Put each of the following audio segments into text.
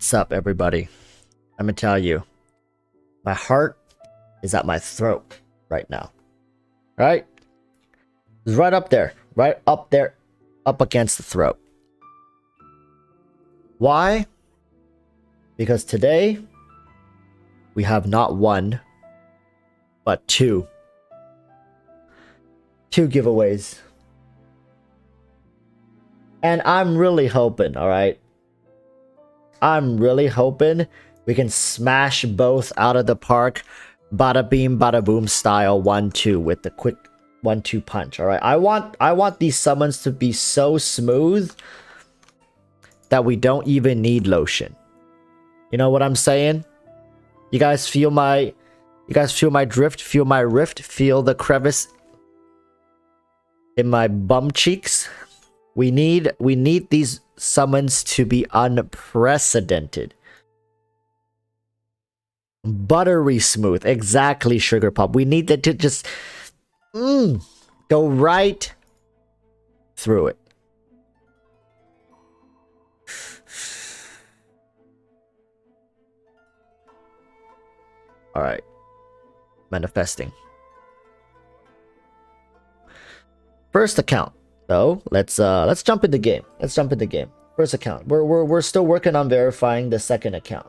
What's up, everybody? I'm gonna tell you, my heart is at my throat right now. Right? It's right up there. Right up there. Up against the throat. Why? Because today, we have not one, but two. Two giveaways. And I'm really hoping, alright? I'm really hoping we can smash both out of the park, bada beam, bada boom style 1-2 with the quick 1-2 punch. All right, I want these summons to be so smooth that we don't even need lotion. You know what I'm saying? You guys feel my drift, feel my rift, feel the crevice in my bum cheeks. We need these summons to be unprecedented. Buttery smooth. Exactly, Sugar Pop. We need that to just go right through it. All right. Manifesting. First account. So let's jump in the game. Let's jump in the game. First account. We're still working on verifying the second account.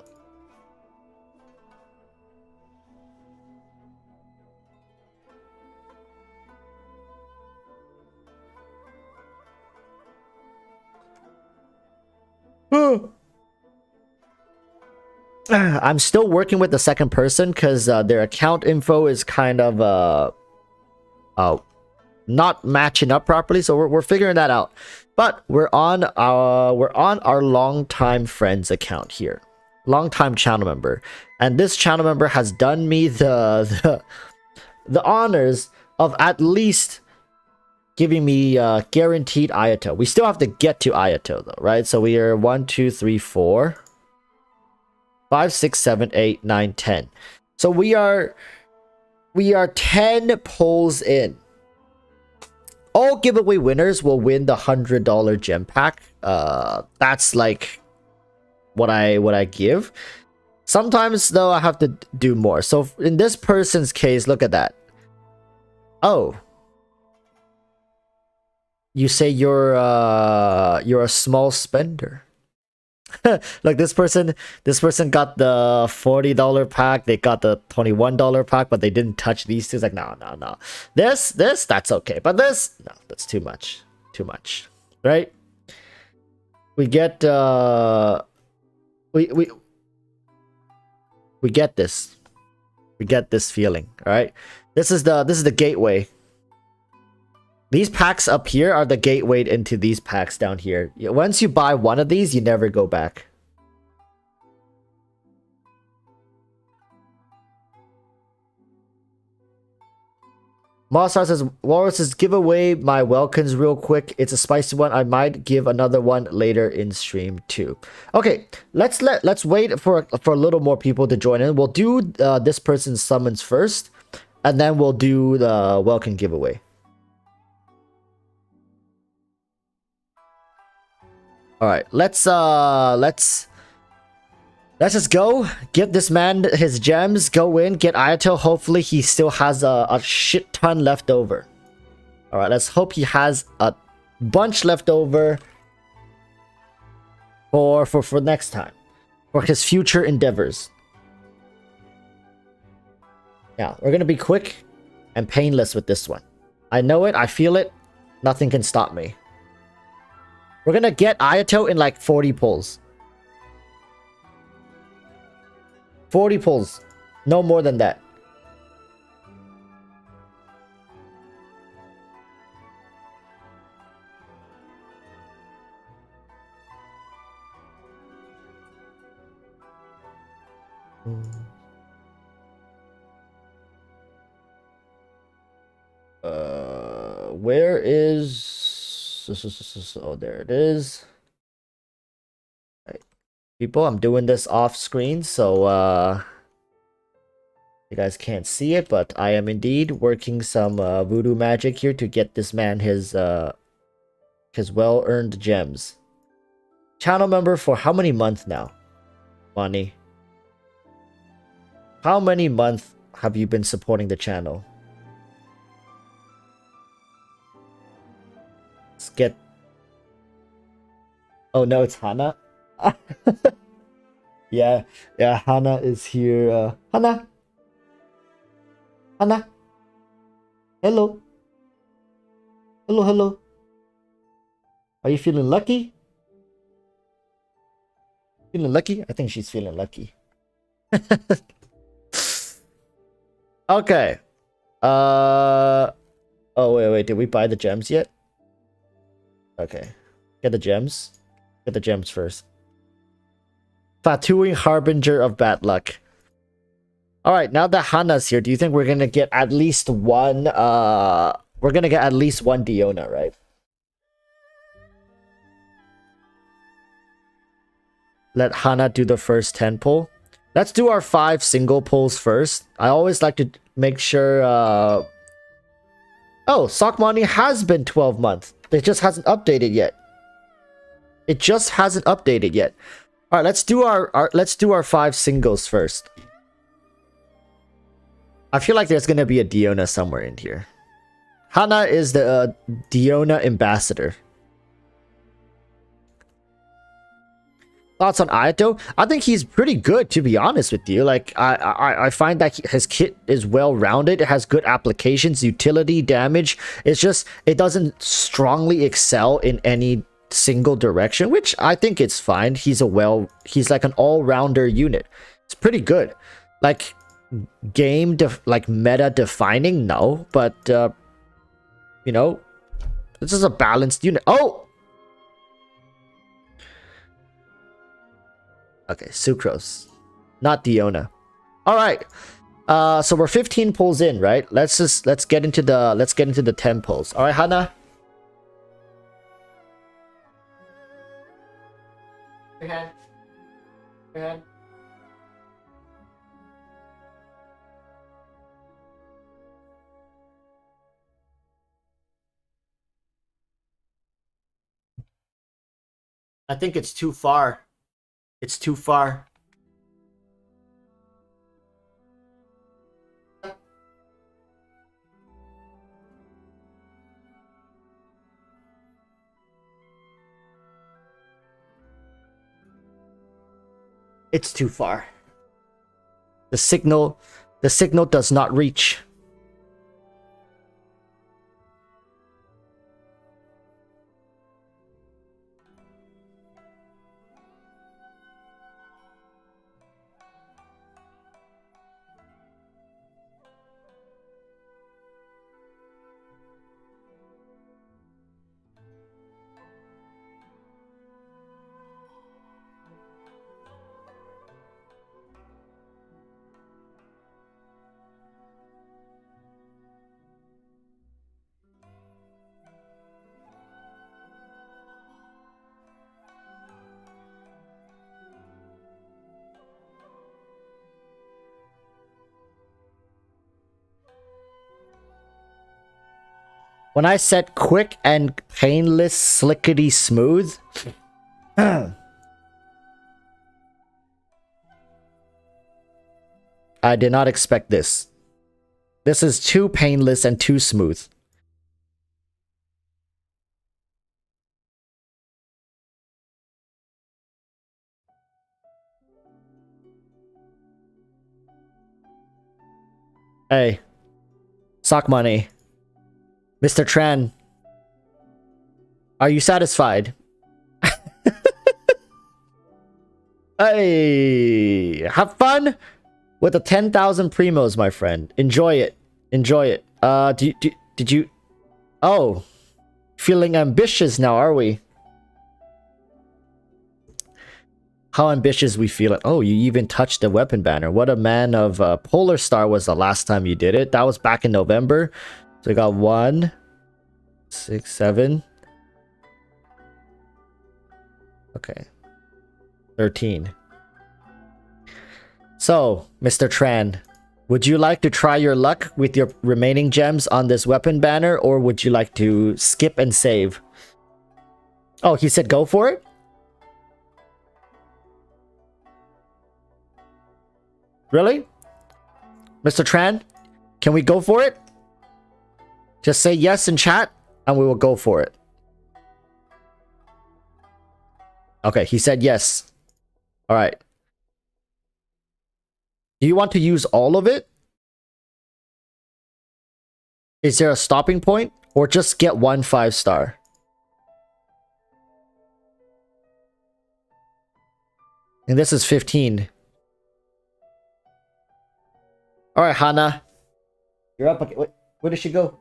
I'm still working with the second person because their account info is kind of not matching up properly, so we're figuring that out. But we're on our longtime friends account here, longtime channel member, and this channel member has done me the honors of at least giving me guaranteed Ayato. We still have to get to Ayato though, right? So we are 1, 2, 3, 4, 5, 6, 7, 8, 9, 10. So we are 10 polls in. All giveaway winners will win the $100 gem pack. That's like what I give. Sometimes though I have to do more. So in this person's case, look at that. Oh, you say you're a small spender. Like this person got the $40 pack, they got the $21 pack, but they didn't touch these two. It's like no. This that's okay, but this no, that's too much, right? We get we get this, feeling. All right, this is the gateway. These packs up here are the gateway into these packs down here. Once you buy one of these, you never go back. Mossar says, Walrus says, give away my Welkins real quick. It's a spicy one. I might give another one later in stream too. Okay, let's wait for a little more people to join in. We'll do this person's summons first, and then we'll do the Welkin giveaway. All right, let's just go. Give this man his gems. Go in, get Ayato. Hopefully, he still has a shit ton left over. All right, let's hope he has a bunch left over for next time, for his future endeavors. Yeah, we're gonna be quick and painless with this one. I know it. I feel it. Nothing can stop me. We're gonna get Ayato in like 40 pulls. 40 pulls. No more than that. Where is... Oh, there it is. Right. People, I'm doing this off screen, so you guys can't see it, but I am indeed working some voodoo magic here to get this man his well-earned gems. Channel member for how many months now? Money. How many months have you been supporting the channel? Let's get... Oh no, it's Hana. Yeah, Hana is here. Hana! Hana! Hello! Hello. Are you feeling lucky? Feeling lucky? I think she's feeling lucky. Okay. Oh, wait. Did we buy the gems yet? Okay. Get the gems. Get the gems first. Tattooing Harbinger of Bad Luck. Alright, now that Hana's here, do you think we're gonna get at least one, we're gonna get at least one Diona, right? Let Hana do the first 10 pull. Let's do our 5 single pulls first. I always like to make sure, Oh, Sock Money has been 12 months. It just hasn't updated yet. Alright, let's do our 5 singles first. I feel like there's gonna be a Diona somewhere in here. Hana is the Diona ambassador. Thoughts on Ayato? I think he's pretty good, to be honest with you. Like, I find that his kit is well-rounded. It has good applications, utility, damage. It's just, it doesn't strongly excel in any single direction, which I think it's fine. He's like an all-rounder unit. It's pretty good. Like, meta defining, no, but you know, this is a balanced unit. Oh, okay, Sucrose, not Diona. All right, so we're 15 pulls in, right? Let's get into the 10 pulls. All right, Hana. Your hand. I think it's too far. It's too far. It's too far. The signal does not reach. When I said quick and painless, slickety smooth, I did not expect this. This is too painless and too smooth. Hey, Sock Money. Mr. Tran, are you satisfied? Hey, have fun with the 10,000 primos, my friend. Enjoy it. Did you... Oh, feeling ambitious now, are we? How ambitious we feel it. Oh, you even touched the weapon banner. What a man of Polar Star was the last time you did it. That was back in November. So we got 1, 6, 7. Okay. 13. So, Mr. Tran, would you like to try your luck with your remaining gems on this weapon banner, or would you like to skip and save? Oh, he said go for it? Really? Mr. Tran, can we go for it? Just say yes in chat and we will go for it. Okay, he said yes. All right. Do you want to use all of it? Is there a stopping point? Or just get 1 5-star? And this is 15. All right, Hana. You're up. Okay. Wait, where did she go?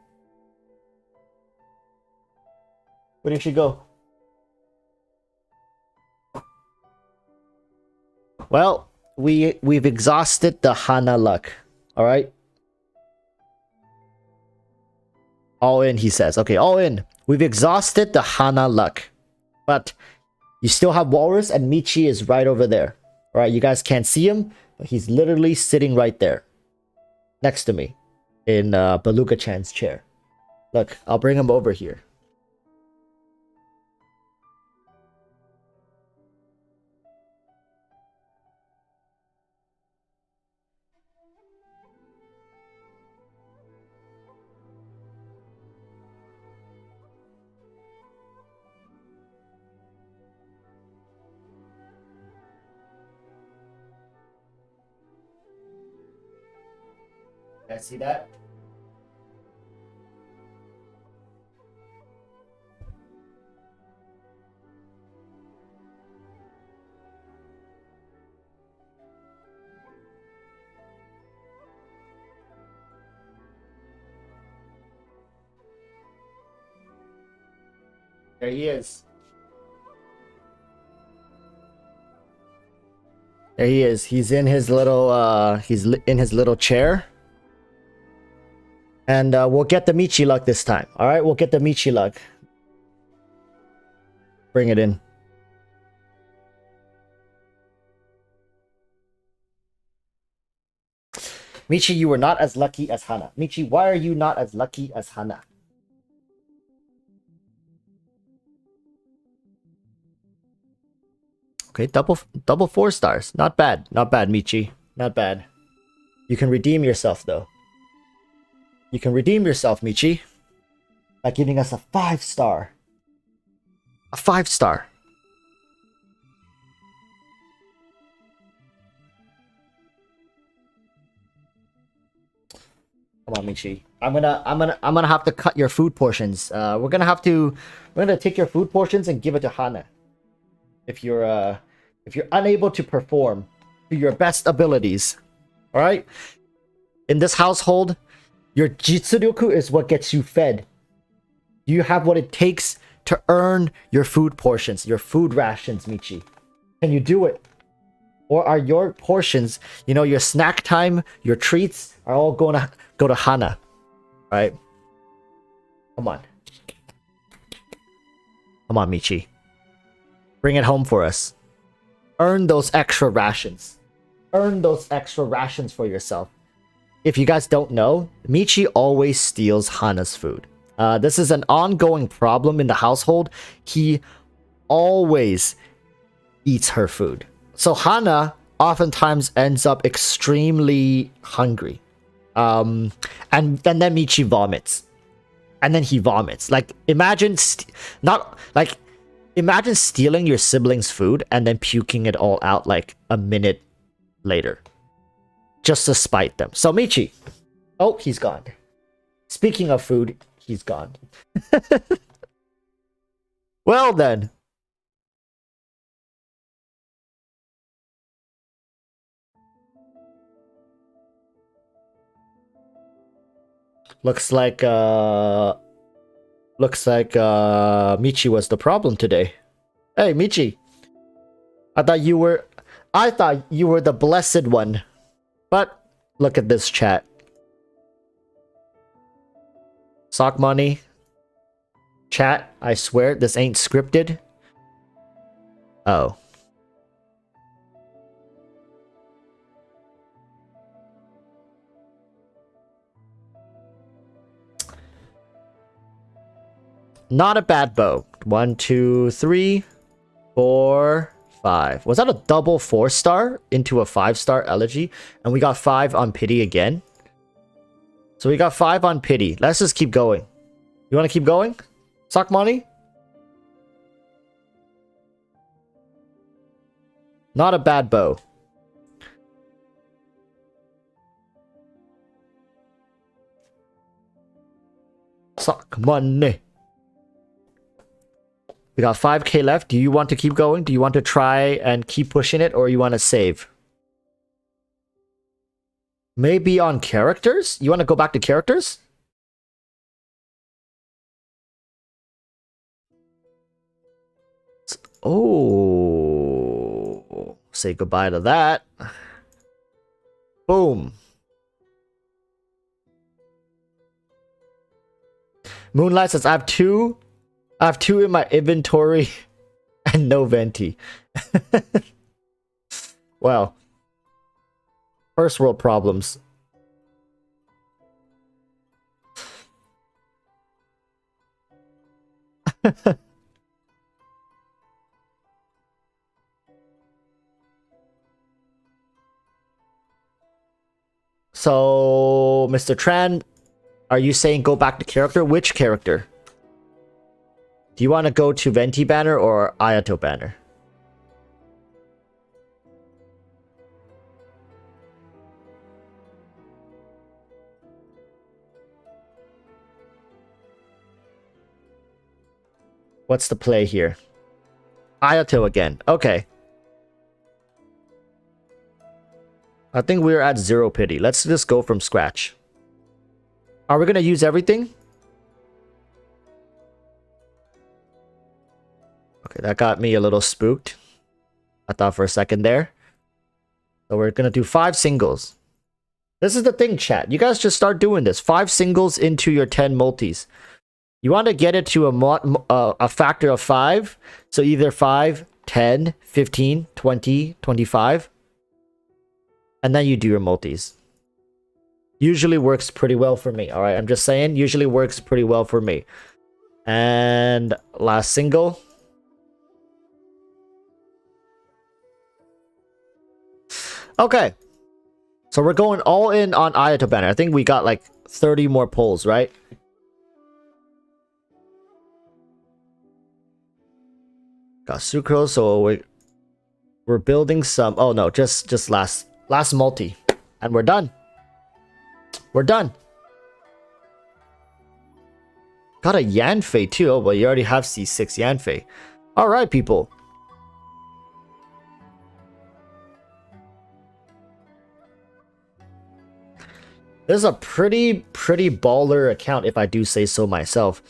Where did she go? Well, we've exhausted the Hana luck. All right. All in, he says. Okay, all in. We've exhausted the Hana luck. But you still have Walrus, and Michi is right over there. All right, you guys can't see him, but he's literally sitting right there. Next to me. In Beluga-chan's chair. Look, I'll bring him over here. You guys see that? There he is. There he is. He's in his little in his little chair. And we'll get the Michi luck this time. All right, we'll get the Michi luck. Bring it in. Michi, you were not as lucky as Hana. Michi, why are you not as lucky as Hana? Okay, double 4 stars. Not bad. Not bad, Michi. Not bad. You can redeem yourself, though. You can redeem yourself, Michi, by giving us a 5-star. A 5-star. Come on, Michi. I'm gonna have to cut your food portions. We're gonna take your food portions and give it to Hana. If you're unable to perform to your best abilities. All right? In this household, your jitsuryoku is what gets you fed. You have what it takes to earn your food portions, your food rations, Michi. Can you do it? Or are your portions, you know, your snack time, your treats, are all going to go to Hana? All right? Come on. Come on, Michi. Bring it home for us. Earn those extra rations. Earn those extra rations for yourself. If you guys don't know, Michi always steals Hana's food. This is an ongoing problem in the household. He always eats her food. So Hana oftentimes ends up extremely hungry. And then Michi vomits. And then he vomits. Like, imagine imagine stealing your sibling's food and then puking it all out like a minute later. Just to spite them. So Michi. Oh, he's gone. Speaking of food, he's gone. Well then. Looks like Michi was the problem today. Hey, Michi. I thought you were the blessed one. But look at this chat. Sock money. Chat, I swear this ain't scripted. Oh. Not a bad bow. 1, 2, 3, 4, 5. Was that a double 4-star into a 5-star elegy? And we got 5 on pity again. So we got 5 on pity. Let's just keep going. You want to keep going? Suck money? Not a bad bow. Suck money. We got 5k left. Do you want to keep going? Do you want to try and keep pushing it, or you want to save? Maybe on characters? You want to go back to characters? Oh, say goodbye to that. Boom. Moonlight says I have two in my inventory and no venti. Well, first world problems. So, Mr. Tran, are you saying go back to character? Which character? Do you want to go to Venti banner or Ayato banner? What's the play here? Ayato again. Okay. I think we're at 0 pity. Let's just go from scratch. Are we going to use everything? Okay, that got me a little spooked. I thought for a second there. So we're going to do 5 singles. This is the thing, chat. You guys just start doing this. 5 singles into your 10 multis. You want to get it to a factor of 5. So either 5, 10, 15, 20, 25. And then you do your multis. Usually works pretty well for me. Alright, I'm just saying. Usually works pretty well for me. And last single. Okay. So we're going all in on Ayato banner. I think we got like 30 more polls, right? Got Sucrose, so we're building some. Oh no, just last multi. And we're done. We're done. Got a Yanfei too. Oh, but you already have C6 Yanfei. Alright, people. This is a pretty baller account, if I do say so myself.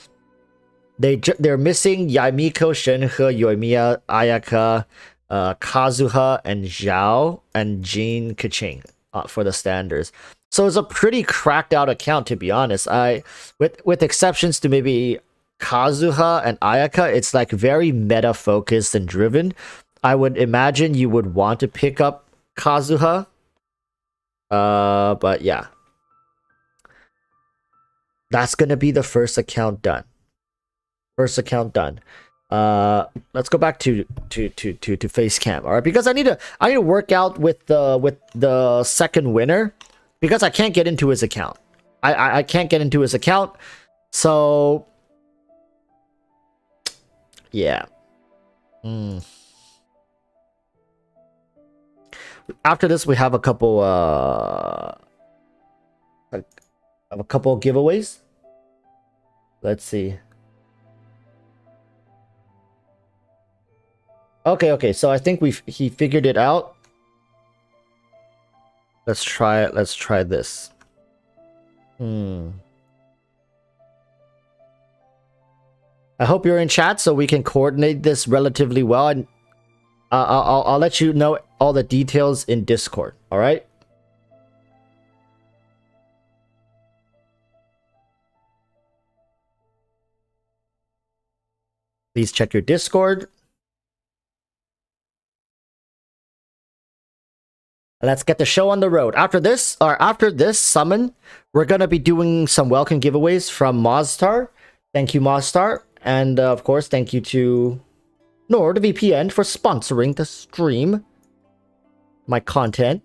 They're missing Yaimiko, Shenhe, Yoimiya, Ayaka, Kazuha, and Zhao, and Jin Keqing for the standards. So it's a pretty cracked out account, to be honest. With exceptions to maybe Kazuha and Ayaka, it's like very meta focused and driven. I would imagine you would want to pick up Kazuha. But yeah. That's gonna be the first account done. First account done. Let's go back to face cam, all right? Because I need to work out with the second winner, because I can't get into his account. I can't get into his account, so yeah. After this, we have a couple giveaways. Let's see. Okay, so I think he figured it out. Let's try it. Let's try this. I hope you're in chat so we can coordinate this relatively well, and I'll let you know all the details in Discord. All right. Please check your Discord. Let's get the show on the road. After this summon, we're gonna be doing some welcome giveaways from Mozstar. Thank you, Mozstar, and of course, thank you to NordVPN for sponsoring the stream. My content.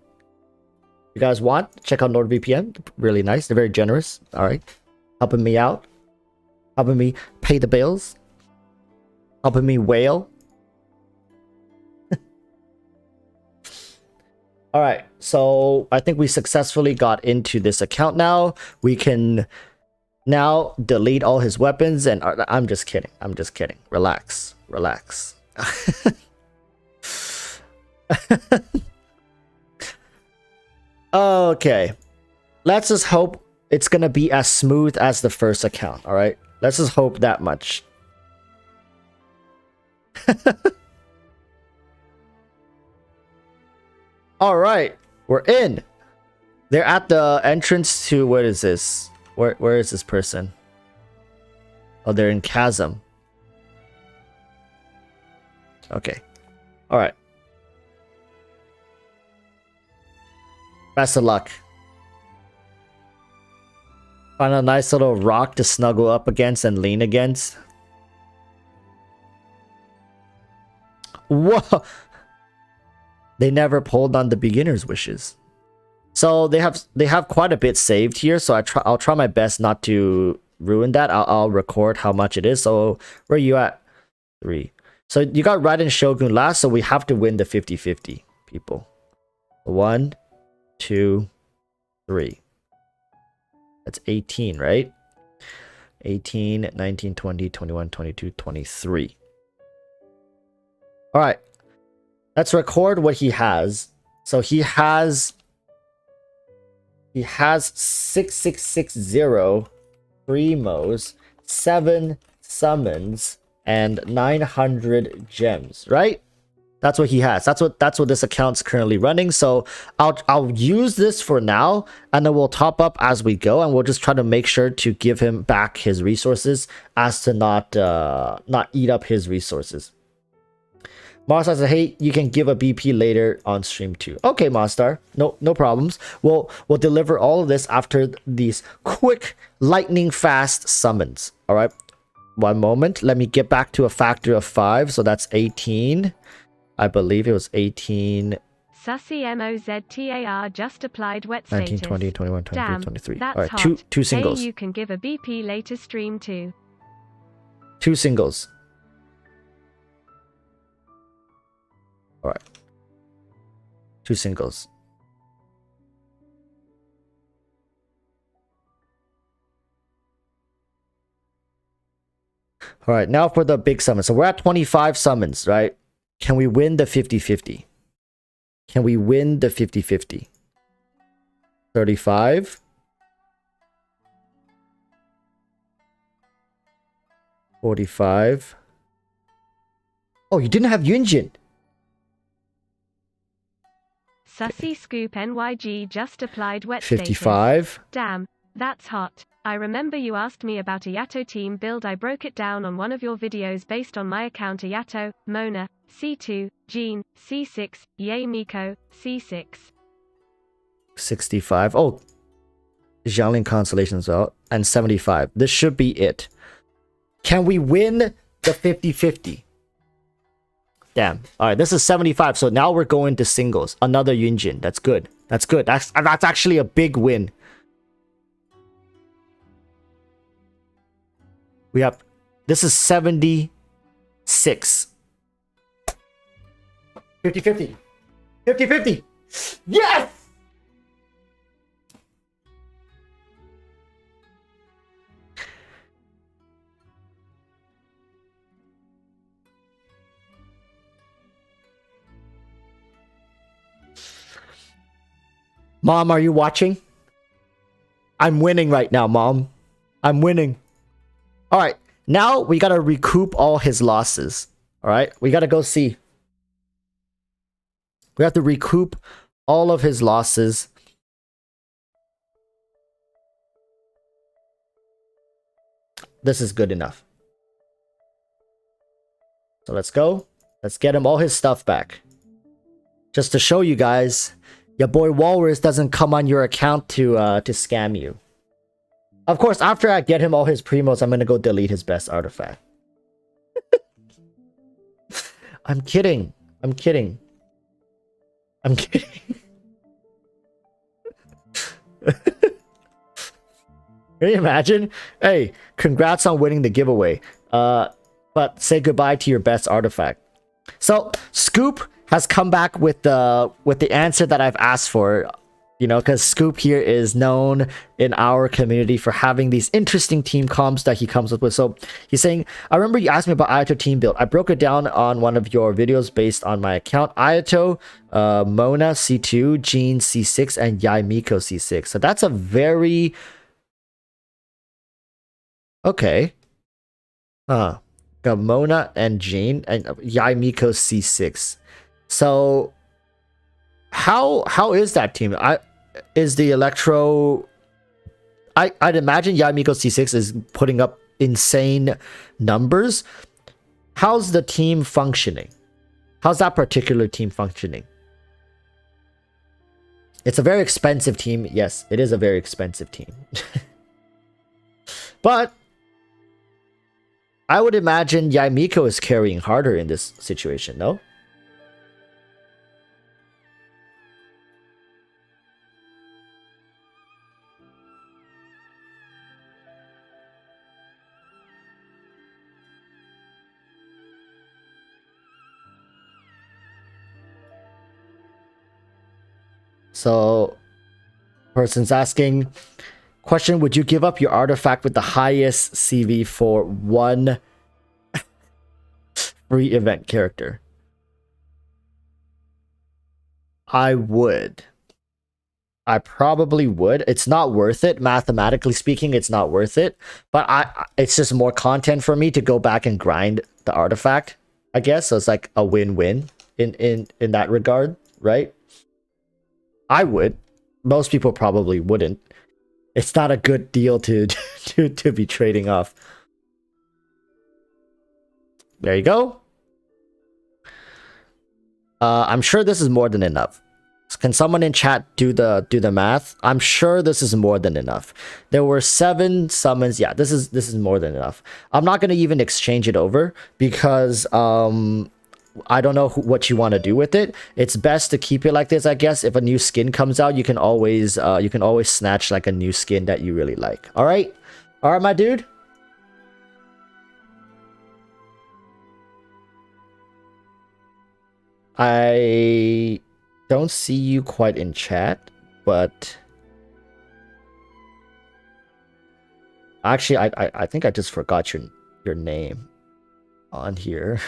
You guys want? Check out NordVPN. Really nice. They're very generous. All right. Helping me out. Helping me pay the bills. Helping me whale. All right. So I think we successfully got into this account now. We can now delete all his weapons. And I'm just kidding. I'm just kidding. Relax. Relax. Okay. Let's just hope it's going to be as smooth as the first account. All right. Let's just hope that much. All right. We're in. They're at the entrance to, what is this? Where is this person? Oh, they're in Chasm. Okay. All right. Best of luck. Find a nice little rock to snuggle up against and lean against. Whoa! They never pulled on the beginner's wishes. So they have quite a bit saved here. So I'll try my best not to ruin that. I'll record how much it is. So where are you at? 3. So you got Raiden Shogun last. So we have to win the 50-50, people. 1, 2, 3. That's 18, right? 18, 19, 20, 21, 22, 23. All right. Let's record what he has. So he has 6660 primos, 7 summons, and 900 gems, right? That's what he has. That's what this account's currently running. So I'll use this for now, and then we'll top up as we go, and we'll just try to make sure to give him back his resources as to not eat up his resources. Monstar says, hey, you can give a BP later on stream too. Okay, Monstar. No problems. We'll deliver all of this after these quick, lightning fast summons. All right. One moment. Let me get back to a factor of 5. So that's 18. I believe it was 18. Sussy MOZTAR just applied wet 19, status. 20, 21, 22, Damn, 23. That's All right, hot. two singles. Hey, you can give a BP later stream too. 2 singles. All right. 2 singles. All right, now for the big summons. So we're at 25 summons, right? Can we win the 50-50? Can we win the 50-50? 35. 45. Oh, you didn't have Yunjin. Sussy Scoop NYG just applied wet 55. status. Damn, that's hot. I remember you asked me about a Ayato team build. I broke it down on one of your videos based on my account. Ayato, Mona, C2, Jean, C6, Yae Miko, C6. 65. Oh, Xiangling Constellation as well. And 75. This should be it. Can we win the 50-50? Damn. All right, this is 75. So now we're going to singles. Another Yunjin. That's good. That's good. That's actually a big win. We have, this is 76. 50-50. 50-50. Yes! Mom, are you watching? I'm winning right now, Mom. I'm winning. All right, now we gotta recoup all his losses. All right, we gotta go see. We have to recoup all of his losses. This is good enough. So let's go. Let's get him all his stuff back. Just to show you guys, your boy Walrus doesn't come on your account to scam you. Of course, after I get him all his primos, I'm gonna go delete his best artifact. I'm kidding. I'm kidding. I'm kidding. Can you imagine? Hey, congrats on winning the giveaway. But say goodbye to your best artifact. So Scoop has come back with the answer that I've asked for. You know, because Scoop here is known in our community for having these interesting team comps that he comes up with. So he's saying, I remember you asked me about Ayato team build. I broke it down on one of your videos based on my account. Ayato, Mona C2, Jean C6, and Yaimiko C6. So that's a very... Okay. Got Mona and Jean and Yaimiko C6. So... How is that team? Is the Electro... I'd imagine Yaimiko C6 is putting up insane numbers. How's the team functioning? How's that particular team functioning? It's a very expensive team. Yes, it is a very expensive team. But I would imagine Yaimiko is carrying harder in this situation, no? So, person's asking, question, would you give up your artifact with the highest CV for one free event character? I would. I probably would. It's not worth it. Mathematically speaking, it's not worth it. But it's just more content for me to go back and grind the artifact, I guess. So it's like a win-win in that regard, right? I would. Most people probably wouldn't. It's not a good deal to be trading off. There you go. I'm sure this is more than enough. Can someone in chat do the math? I'm sure this is more than enough. There were 7 summons. Yeah, this is more than enough. I'm not gonna even exchange it over because I don't know what you want to do with it. It's best to keep it like this, I guess. If a new skin comes out, you can always snatch like a new skin that you really like. All right, my dude. I don't see you quite in chat, but actually, I think I just forgot your name on here.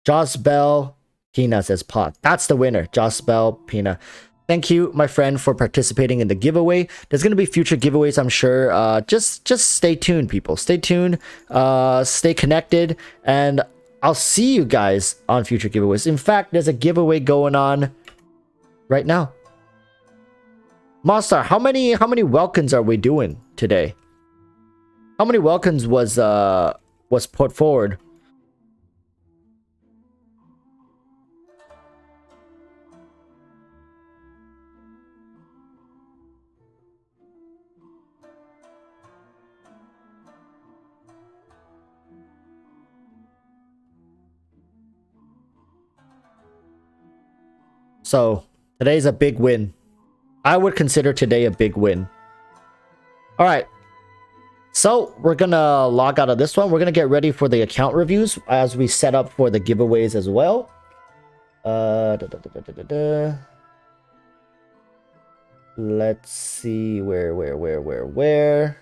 Joss Bell Pina says pot. That's the winner. Joss Bell Pina. Thank you, my friend, for participating in the giveaway. There's gonna be future giveaways, I'm sure. Just stay tuned, people. Stay tuned. Stay connected, and I'll see you guys on future giveaways. In fact, there's a giveaway going on right now. Mostar, how many welcomes are we doing today? How many welcomes was put forward? So, today's a big win. I would consider today a big win. All right. So, we're going to log out of this one. We're going to get ready for the account reviews as we set up for the giveaways as well. Let's see where.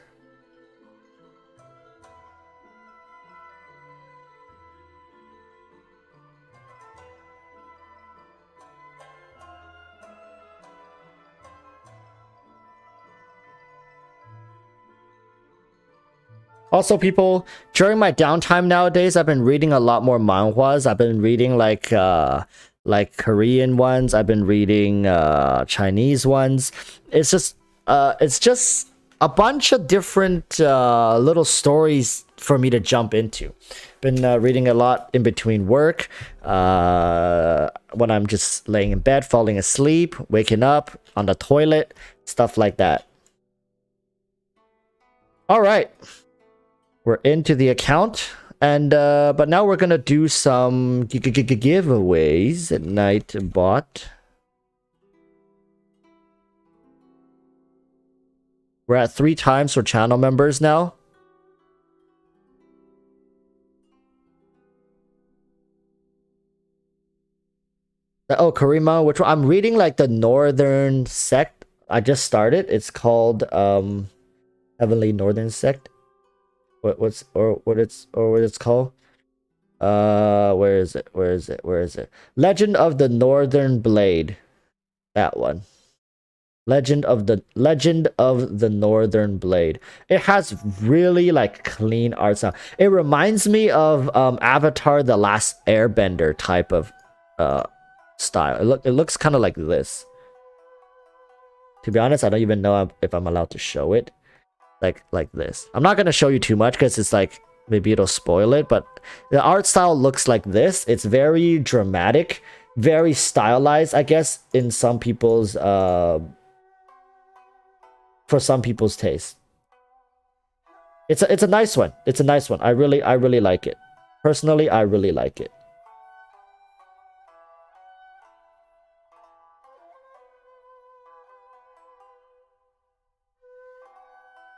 Also, people, during my downtime nowadays, I've been reading a lot more manhwas. I've been reading like Korean ones. I've been reading Chinese ones. It's just a bunch of different little stories for me to jump into. Been reading a lot in between work, when I'm just laying in bed, falling asleep, waking up, on the toilet, stuff like that. All right, we're into the account, and but now we're gonna do some giveaways at night bot. We're at 3 times for channel members now. Oh, Karima, which one? I'm reading like the Northern Sect. I just started. It's called Heavenly Northern Sect. What it's called? Where is it? Where is it? Where is it? Legend of the Northern Blade. That one. Legend of the Northern Blade. It has really like clean art style. It reminds me of Avatar: The Last Airbender type of style. It looks kind of like this. To be honest, I don't even know if I'm allowed to show it. Like this. I'm not gonna show you too much because it's like maybe it'll spoil it. But the art style looks like this. It's very dramatic, very stylized, I guess, in some people's for some people's taste. It's a nice one. It's a nice one. I really like it. Personally, I really like it.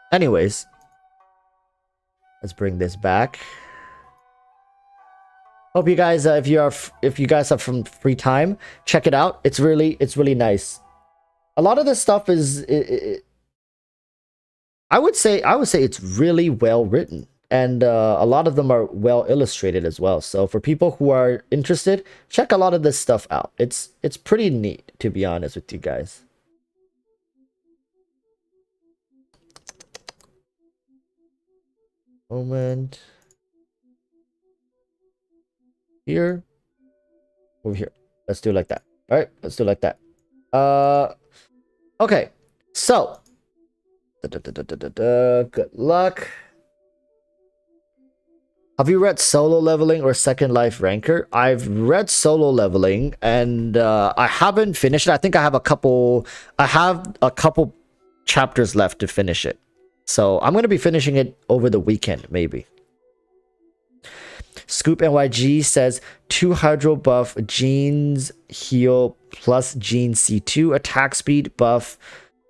Anyways, let's bring this back. Hope you guys, if you guys have some free time, check it out. It's really nice. A lot of this stuff is, I would say it's really well written, and a lot of them are well illustrated as well. So for people who are interested, check a lot of this stuff out. It's pretty neat, to be honest with you guys. Moment. Here. Over here. Let's do it like that. All right, let's do it like that. Okay. So, good luck. Have you read Solo Leveling or Second Life Ranker? I've read Solo Leveling, and I haven't finished it. I think I have a couple chapters left to finish it. So I'm going to be finishing it over the weekend, maybe. Scoop NYG says 2 Hydro buff, Jean's heal plus Jean C2 attack speed buff,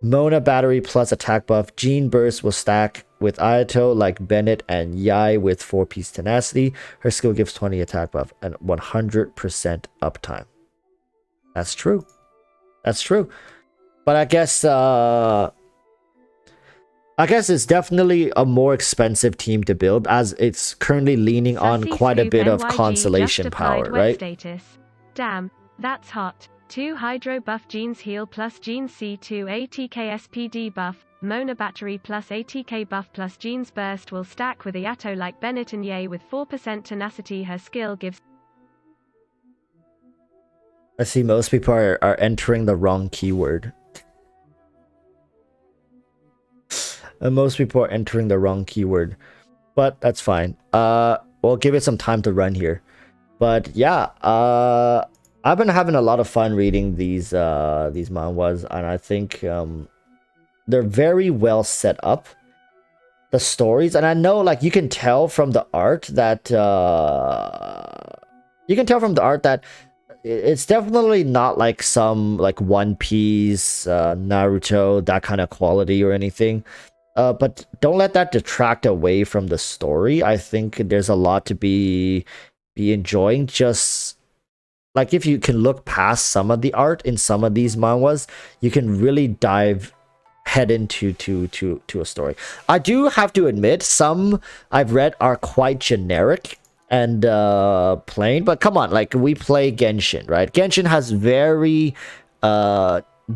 Mona battery plus attack buff, Jean burst will stack with Ayato like Bennett, and Yai with 4-piece tenacity. Her skill gives 20 attack buff and 100% uptime. That's true. That's true. But I guess it's definitely a more expensive team to build, as it's currently leaning on quite a bit of consolation power, right? Status. Damn, that's hot. 2 Hydro buff, Jean's heal plus Jean C2 ATK SPD buff, Mona battery plus ATK buff plus Jean's burst will stack with Ayato like Bennett, and Ye with 4% tenacity. Her skill gives... I see most people are entering the wrong keyword. And most people are entering the wrong keyword, but that's fine. We'll give it some time to run here. But yeah, I've been having a lot of fun reading these manhwas, and I think they're very well set up. The stories, and I know like you can tell from the art that it's definitely not like some like One Piece, Naruto, that kind of quality or anything. But don't let that detract away from the story. I think there's a lot to be enjoying. Just like if you can look past some of the art in some of these manhwas, you can really head into a story. I do have to admit, some I've read are quite generic and plain. But come on, like we play Genshin, right? Genshin has very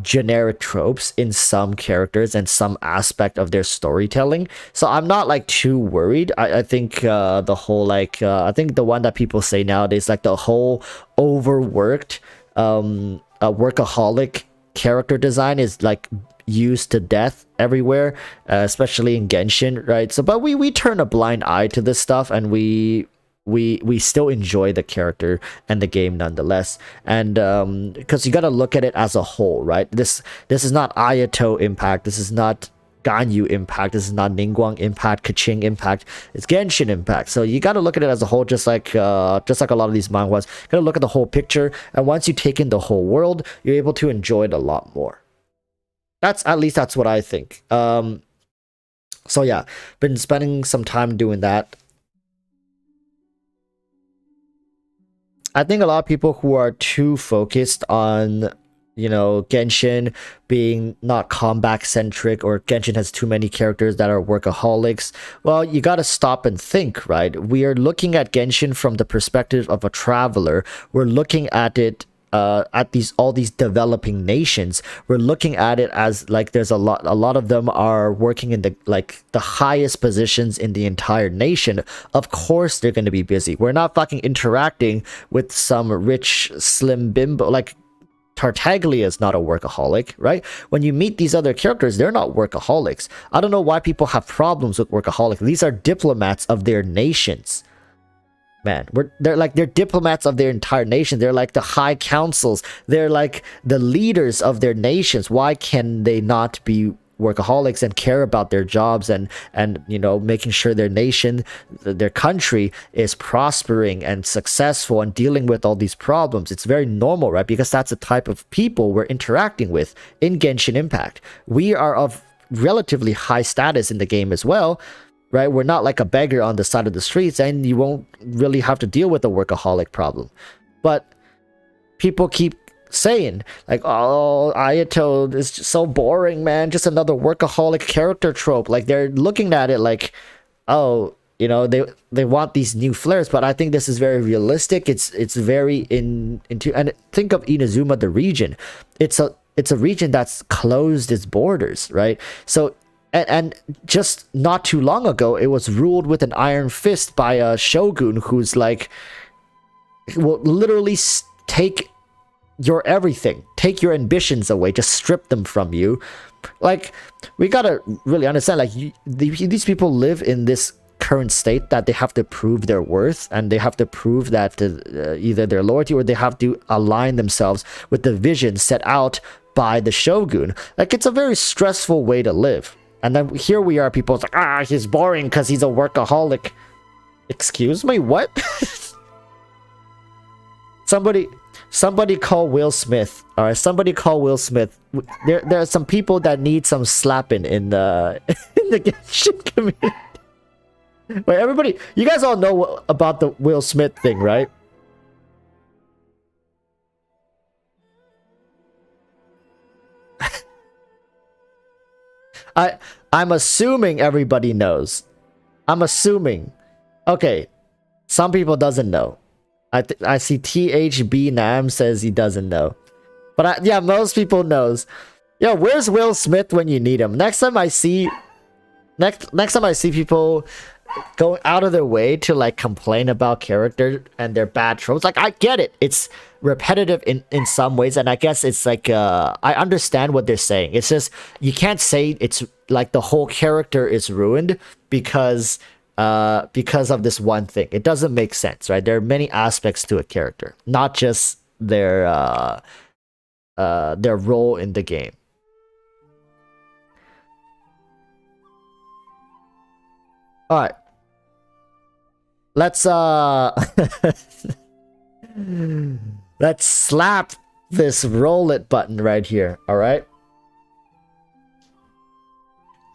generic tropes in some characters and some aspect of their storytelling, so I'm not like too worried. I think the whole like I think the one that people say nowadays, like the whole overworked workaholic character design is like used to death everywhere, especially in Genshin, right? So but we turn a blind eye to this stuff, and we still enjoy the character and the game nonetheless. And because you got to look at it as a whole, right? This is not Ayato Impact. This is not Ganyu Impact. This is not Ningguang Impact, Kaching Impact. It's Genshin Impact. So you got to look at it as a whole, just like a lot of these manhwas. Got to look at the whole picture, and once you take in the whole world, you're able to enjoy it a lot more. That's what I think. So yeah, been spending some time doing that. I think a lot of people who are too focused on, you know, Genshin being not combat centric, or Genshin has too many characters that are workaholics. Well, you got to stop and think, right? We are looking at Genshin from the perspective of a traveler. We're looking at it at all these developing nations. We're looking at it as like there's a lot of them are working in the highest positions in the entire nation. Of course they're going to be busy. We're not fucking interacting with some rich slim bimbo. Like Tartaglia is not a workaholic, right? When you meet these other characters, they're not workaholics. I don't know why people have problems with workaholics. These are diplomats of their nations. Man, they're diplomats of their entire nation. They're like the high councils. They're like the leaders of their nations. Why can they not be workaholics and care about their jobs and you know, making sure their nation, their country is prospering and successful and dealing with all these problems? It's very normal, right? Because that's the type of people we're interacting with in Genshin Impact. We are of relatively high status in the game as well, right? We're not like a beggar on the side of the streets, and you won't really have to deal with a workaholic problem. But people keep saying like, oh, Ayato is just so boring, man, just another workaholic character trope. Like they're looking at it like, oh, you know, they want these new flares. But I think this is very realistic. It's very into, and think of Inazuma, the region. It's a region that's closed its borders, right? So and just not too long ago, it was ruled with an iron fist by a shogun who's like, will literally take your everything, take your ambitions away, just strip them from you. Like, we gotta really understand, like, these people live in this current state that they have to prove their worth, and they have to prove that either their loyalty, or they have to align themselves with the vision set out by the shogun. Like, it's a very stressful way to live. And then here we are, people like, ah, he's boring because he's a workaholic. Excuse me, what? Somebody call Will Smith. All right, somebody call Will Smith. There are some people that need some slapping in the Genshin community. Wait, everybody, you guys all know about the Will Smith thing, right? I'm assuming everybody knows. I'm assuming. Okay, some people doesn't know. I see THB Nam says he doesn't know, but yeah, most people knows. Yo, where's Will Smith when you need him? Next time I see people going out of their way to like complain about character and their bad tropes, like, I get it. It's repetitive in some ways, and I guess it's like I understand what they're saying. It's just you can't say it's like the whole character is ruined because of this one thing. It doesn't make sense, right? There are many aspects to a character, not just their role in the game. All right, let's let's slap this roll it button right here. All right.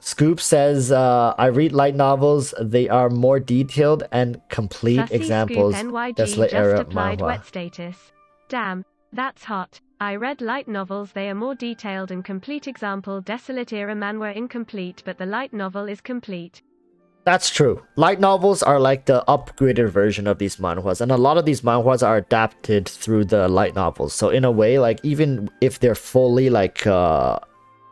Scoop says, I read light novels. They are more detailed and complete Sassy examples. Scoop NYG Desolate just era applied manhwa. wet status. Damn, that's hot. I read light novels. They are more detailed and complete example. Desolate era manhwa incomplete, but the light novel is complete. That's true. Light novels are like the upgraded version of these manhwas, and a lot of these manhwas are adapted through the light novels. So in a way, like, even if they're fully like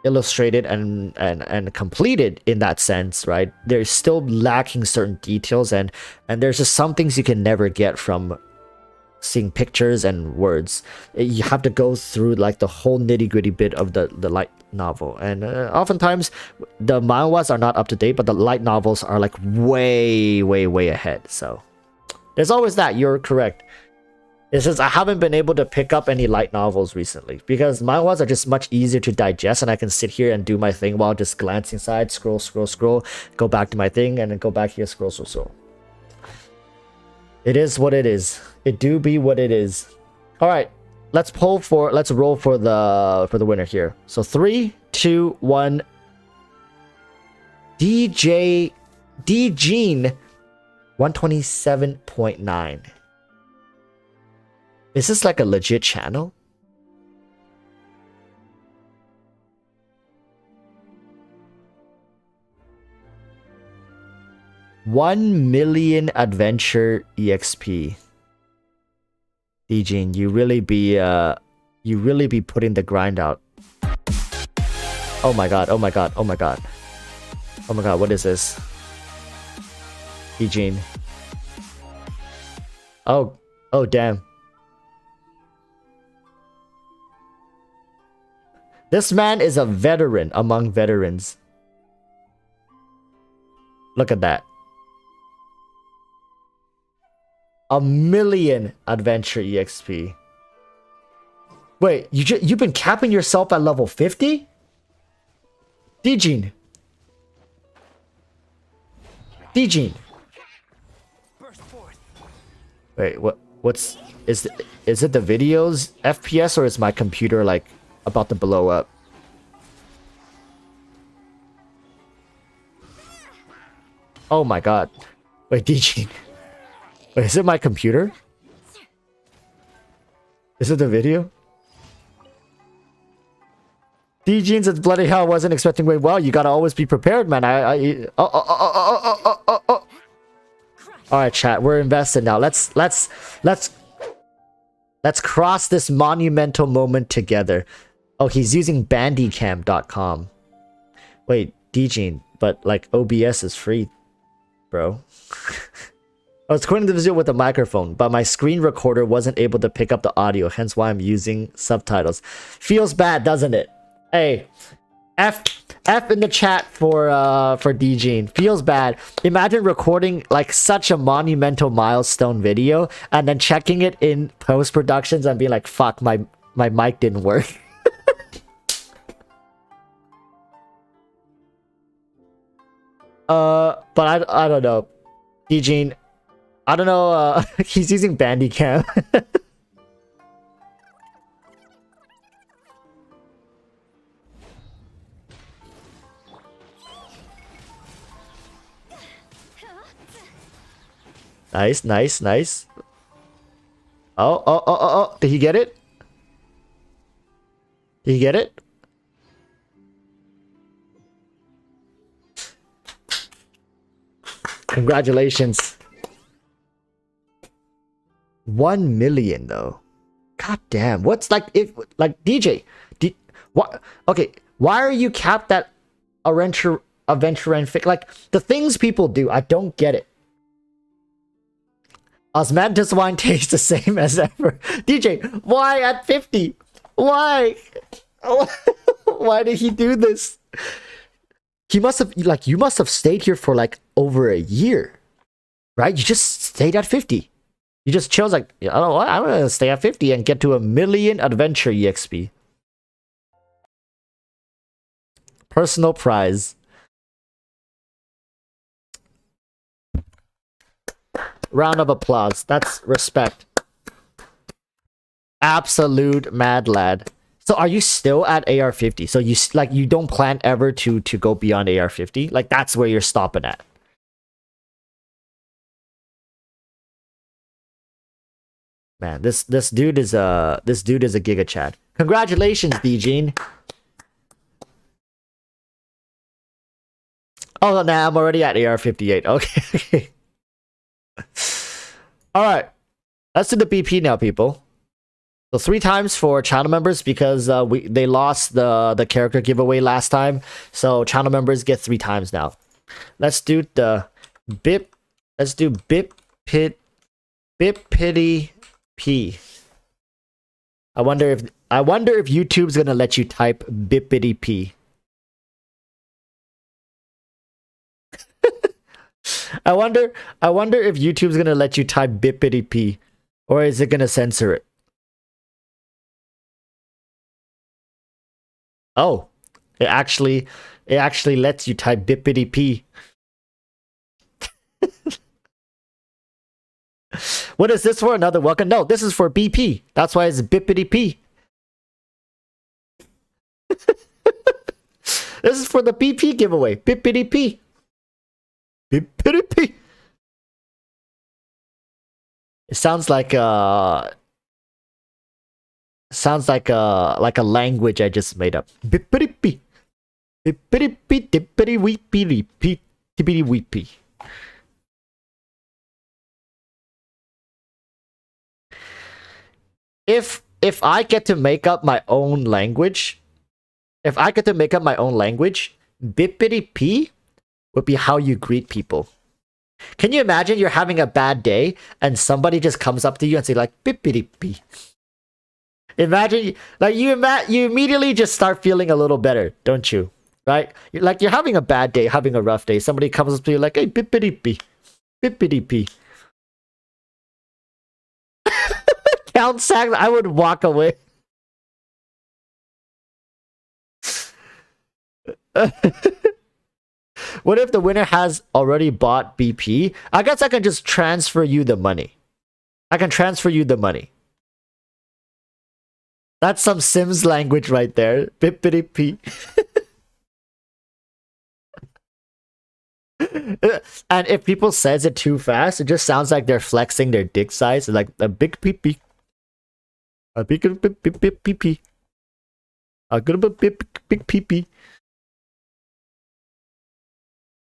illustrated and completed in that sense, right, they're still lacking certain details, and there's just some things you can never get from seeing pictures and words. You have to go through like the whole nitty-gritty bit of the light novel, and oftentimes the manhwas are not up to date, but the light novels are like way ahead. So there's always that. You're correct. It's just I haven't been able to pick up any light novels recently because manhwas are just much easier to digest, and I can sit here and do my thing while just glancing side, scroll, scroll, scroll, go back to my thing, and then go back here, scroll, scroll, scroll. It is what it is. It do be what it is. All right, let's roll for the winner here. So 3, 2, 1. Gene 127.9. Is this like a legit channel? $1 million adventure EXP. DGene, you really be putting the grind out. Oh my god, oh my god, oh my god. Oh my god, what is this? DGene. Oh damn. This man is a veteran among veterans. Look at that. $1 million adventure EXP. Wait, you've been capping yourself at level 50? DGene. DGene. Wait, is it the videos FPS or is my computer like about to blow up? Oh my god. Wait, DGene. Wait, is it my computer? Is it the video? DGene says bloody hell, I wasn't expecting wait well. You gotta always be prepared, man. Alright, chat, we're invested now. Let's cross this monumental moment together. Oh, he's using bandycam.com. Wait, DGene, but like OBS is free, bro. I was recording the video with a microphone, but my screen recorder wasn't able to pick up the audio, hence why I'm using subtitles. Feels bad, doesn't it? Hey, F in the chat for DGene. Feels bad. Imagine recording like such a monumental milestone video and then checking it in post-productions and being like, fuck, my mic didn't work. But I don't know. DGene, I don't know, he's using Bandicam. Nice, nice, nice. Oh. Did he get it? Did he get it? Congratulations. 1 million though. God damn. What's like if like DJ? What? Okay. Why are you capped at adventure and fic? Like the things people do, I don't get it. Osmanthus wine tastes the same as ever. DJ, why at 50? Why? Why did he do this? He must have like you must have stayed here for like over a year, right? You just stayed at 50. You just chose like, I don't know what, I'm gonna stay at 50 and get to 1 million adventure EXP. Personal prize. Round of applause. That's respect. Absolute mad lad. So are you still at AR50? So you don't plan ever to go beyond AR50? Like that's where you're stopping at. Man, this dude is a giga chat. Congratulations, DGene. Oh, nah, I'm already at AR58. Okay. All right, let's do the BP now, people. So 3 times for channel members because they lost the character giveaway last time. So channel members get 3 times now. Let's do the bip. Let's do bippity p. I wonder if YouTube's gonna let you type bippity p. I wonder if YouTube's gonna let you type bippity p. Or is it gonna censor it? Oh, it actually lets you type bippity p. What is this for? Another welcome? No, this is for BP. That's why it's bippity p. This is for the BP giveaway. Bippity p. Bippity p. It sounds like a language I just made up. Bippity p. Bippity p dippity weepity p tippity weepy. If I get to make up my own language, bippity p would be how you greet people. Can you imagine you're having a bad day and somebody just comes up to you and say like bippity p? Imagine like you immediately just start feeling a little better, don't you? Right? You're having a bad day, having a rough day. Somebody comes up to you like, hey, bippity p, bippity p. Count sacks, I would walk away. What if the winner has already bought BP? I guess I can just transfer you the money. That's some Sims language right there. Bippity p. And if people says it too fast, it just sounds like they're flexing their dick size, like a big pee. A big pee. A good big pee.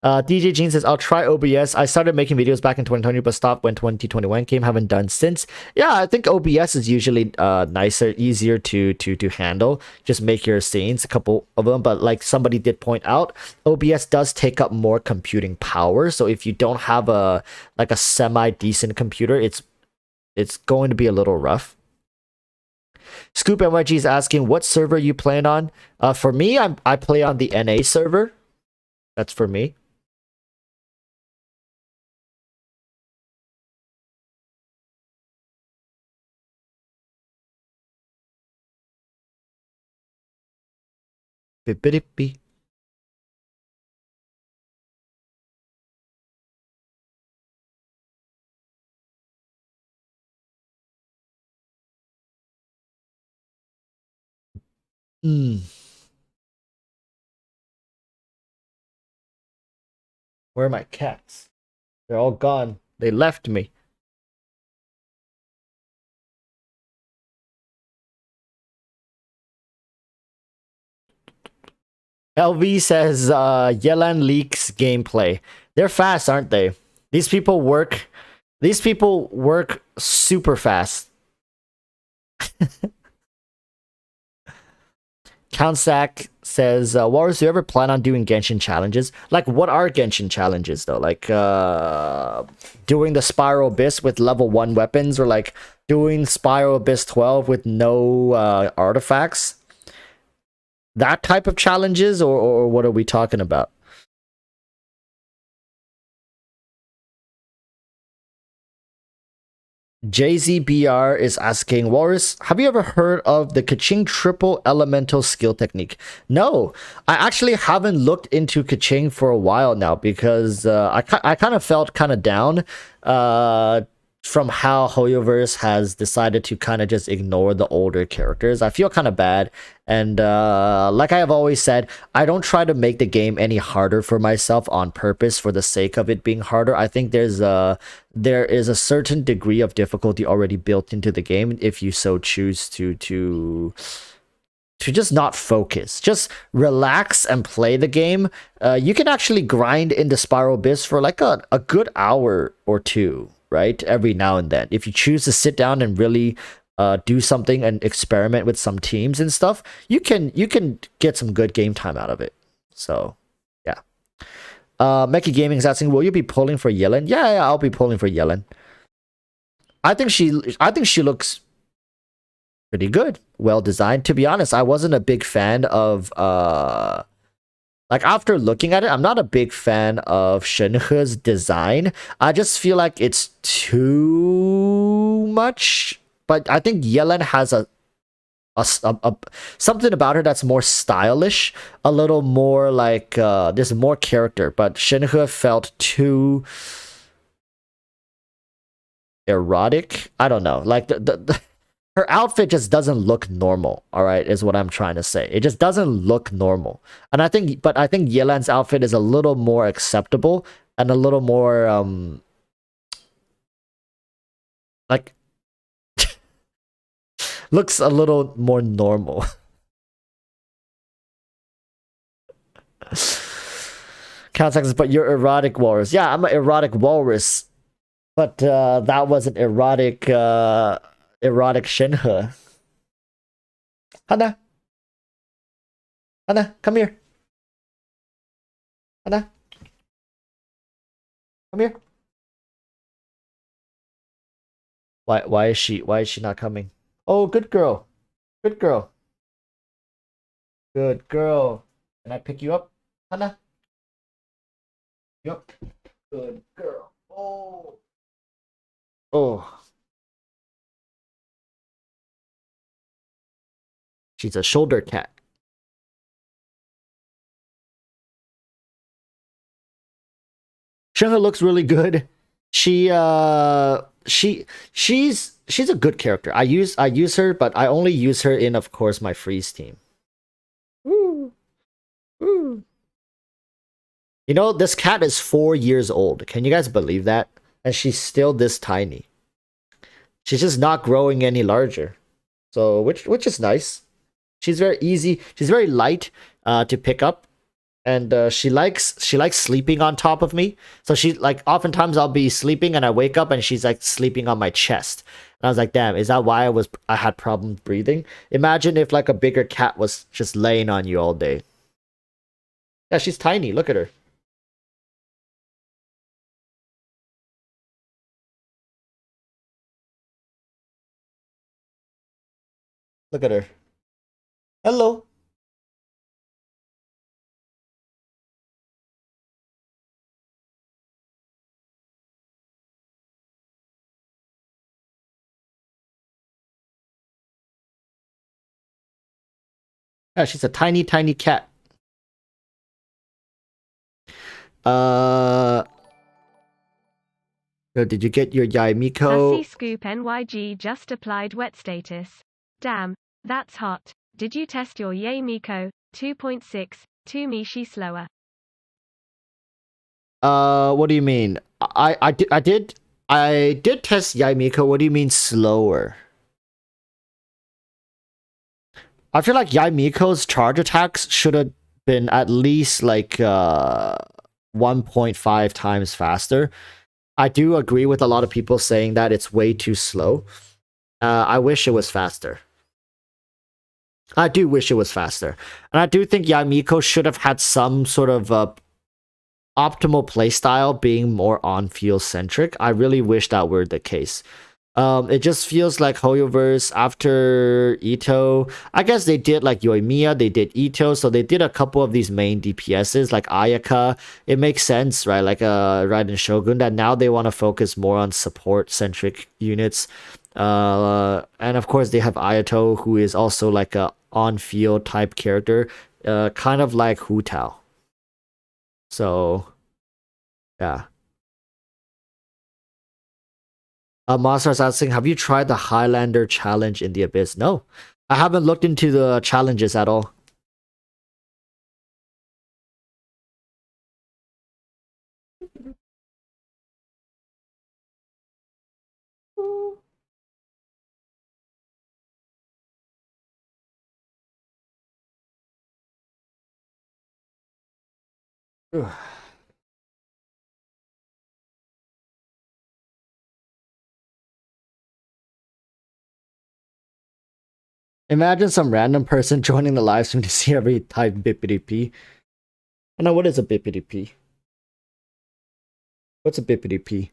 DJ Jean says, I'll try OBS. I started making videos back in 2020, but stopped when 2021 came. Haven't done since. Yeah, I think OBS is usually nicer, easier to handle. Just make your scenes, a couple of them. But like somebody did point out, OBS does take up more computing power. So if you don't have a semi-decent computer, it's going to be a little rough. Scoop NYG is asking, what server you playing on? For me, I play on the NA server. That's for me. Bippity. Where are my cats? They're all gone. They left me. LV says, Yelan leaks gameplay. They're fast, aren't they? These people work super fast. Countsack says, Walrus, do you ever plan on doing Genshin challenges? Like, what are Genshin challenges, though? Like, doing the Spiral Abyss with level 1 weapons, or like doing Spiral Abyss 12 with no artifacts? That type of challenges, or what are we talking about? JZBR is asking, Walrus, have you ever heard of the Kaching triple elemental skill technique? No, I actually haven't looked into Kaching for a while now, because I kind of felt kind of down from how Hoyoverse has decided to kind of just ignore the older characters. I feel kind of bad. And like I have always said, I don't try to make the game any harder for myself on purpose for the sake of it being harder. I think there is a certain degree of difficulty already built into the game if you so choose to just not focus. Just relax and play the game. You can actually grind into Spiral Abyss for like a good hour or two, right? Every now and then. If you choose to sit down and really do something and experiment with some teams and stuff, you can get some good game time out of it. So yeah. Meki Gaming is asking, will you be pulling for Yellen? Yeah, I'll be pulling for Yellen. I think she looks pretty good, well designed. To be honest, I wasn't a big fan of like, after looking at it, I'm not a big fan of Shenhe's design. I just feel like it's too much, but I think Yellen has a something about her that's more stylish, a little more like there's more character, but Shenhe felt too erotic. I don't know, like her outfit just doesn't look normal. All right, is what I'm trying to say. It just doesn't look normal, and I think Yelan's outfit is a little more acceptable and a little more like looks a little more normal. Context, but you're erotic walrus. Yeah, I'm an erotic walrus, but that was an erotic Shenhe. Hana, come here. Hana, come here. Why is she not coming? Oh, good girl. Good girl. Good girl. Can I pick you up, Hana? Yep. Good girl. Oh. Oh. She's a shoulder cat. Shenhe looks really good. She's a good character. I use her, but I only use her in, of course, my freeze team. Woo. Woo. You know, this cat is 4 years old. Can you guys believe that? And she's still this tiny. She's just not growing any larger. So which is nice. She's very easy. She's very light to pick up. And she likes sleeping on top of me. So she like oftentimes I'll be sleeping and I wake up and she's like sleeping on my chest. And I was like, damn, is that why I had problems breathing? Imagine if like a bigger cat was just laying on you all day. Yeah, she's tiny. Look at her. Look at her. Hello. Yeah, she's a tiny, tiny cat. Did you get your Yaimiko? Sassy Scoop NYG just applied wet status. Damn, that's hot. Did you test your Yaimiko 2.6 to Mishi slower? What do you mean? I did test Yaimiko. What do you mean slower? I feel like Yaimiko's charge attacks should have been at least like 1.5 times faster. I do agree with a lot of people saying that it's way too slow. I wish it was faster. I do wish it was faster. And I do think Yaimiko should have had some sort of optimal playstyle being more on-field centric. I really wish that were the case. It just feels like Hoyoverse after Ito. I guess they did like Yoimiya, they did Ito, so they did a couple of these main DPSs like Ayaka. It makes sense, right? Like Raiden Shogun, that now they want to focus more on support-centric units. And of course they have Ayato, who is also like a on-field type character, kind of like Hu Tao. So, yeah. Monster's asking, have you tried the Highlander challenge in the Abyss? No, I haven't looked into the challenges at all. Imagine some random person joining the live stream to see every type bippity p. I know, what is a bippity p? What's a bippity p?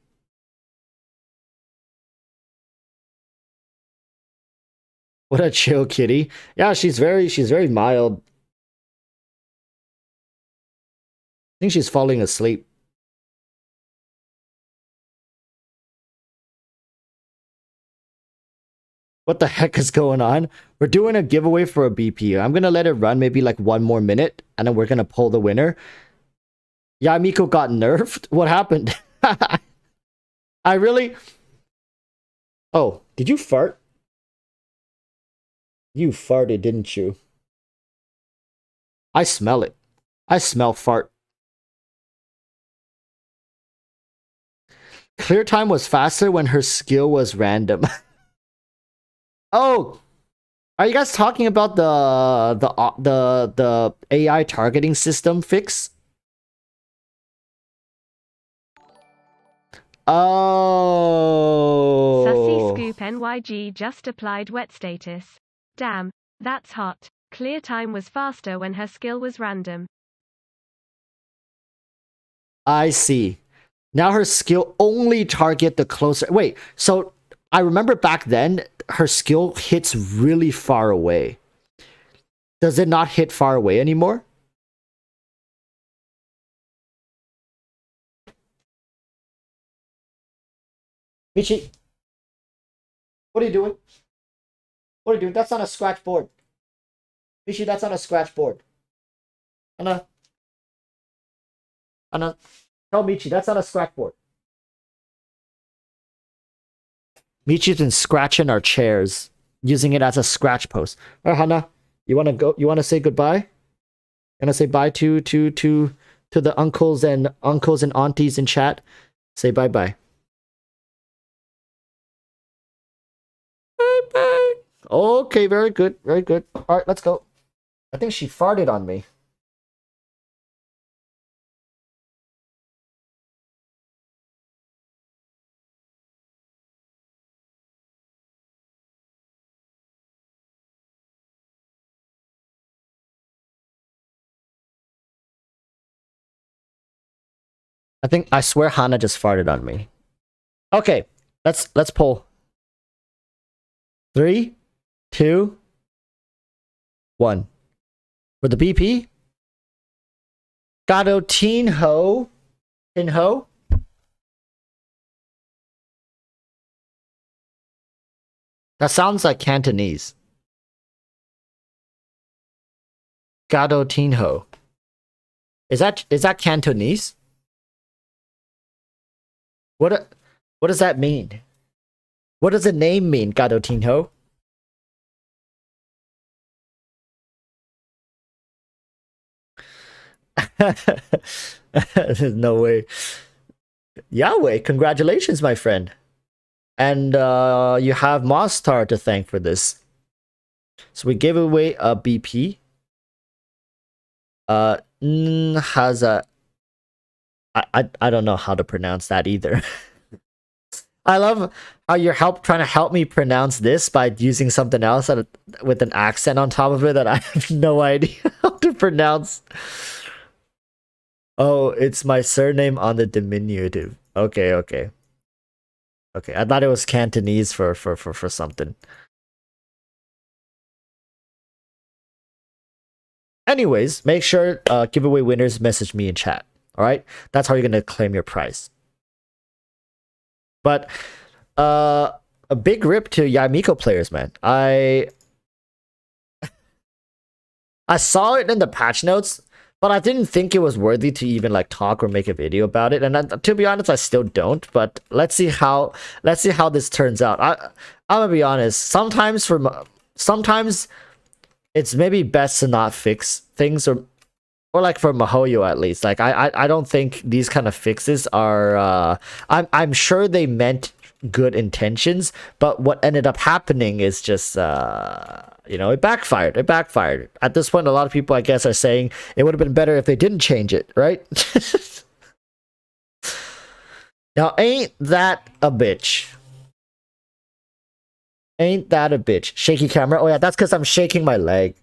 What a chill kitty. Yeah, she's very mild. I think she's falling asleep. What the heck is going on? We're doing a giveaway for a BP. I'm gonna let it run maybe like 1 more minute, and then we're gonna pull the winner. Yeah, Miko got nerfed. What happened? I really. Oh, did you fart? You farted, didn't you? I smell it. I smell fart. Clear time was faster when her skill was random. Oh, are you guys talking about the AI targeting system fix? Oh. Sussy Scoop NYG just applied wet status. Damn, that's hot. Clear time was faster when her skill was random. I see. Now her skill only target the closer. Wait, so I remember back then her skill hits really far away. Does it not hit far away anymore? Michi, what are you doing? What are you doing? That's on a scratch board. Michi, that's on a scratch board. Anna. Anna. Tell Michi, that's on a scratch board. Michi's been scratching our chairs, using it as a scratch post. Alright, Hannah, you wanna go? You wanna say goodbye? Gonna say bye to the uncles and aunties in chat. Say bye bye. Bye bye. Okay, very good, very good. All right, let's go. I think she farted on me. I swear Hannah just farted on me. Okay, let's pull. 3, 2, 1. For the BP, Gato Tinho. Tinho. That sounds like Cantonese. Gato Tinho. Is that Cantonese? What does that mean? What does the name mean, Gato Tinho? There's no way. Yahweh, congratulations, my friend. And you have Mostar to thank for this. So we gave away a BP. Has a. I don't know how to pronounce that either. I love how you're trying to help me pronounce this by using something else with an accent on top of it that I have no idea how to pronounce. Oh, it's my surname on the diminutive. Okay. Okay, I thought it was Cantonese for something. Anyways, make sure giveaway winners message me in chat. All right, that's how you're gonna claim your prize. But a big rip to Yamiko players, man. I saw it in the patch notes, but I didn't think it was worthy to even like talk or make a video about it. And to be honest, I still don't. But let's see how this turns out. I'm gonna be honest. Sometimes it's maybe best to not fix things or like for Mahoyo at least. Like I don't think these kind of fixes are I'm sure they meant good intentions, but what ended up happening is just it backfired. At this point, a lot of people I guess are saying it would have been better if they didn't change it, right? Now ain't that a bitch? Ain't that a bitch? Shaky camera. Oh yeah, that's because I'm shaking my leg.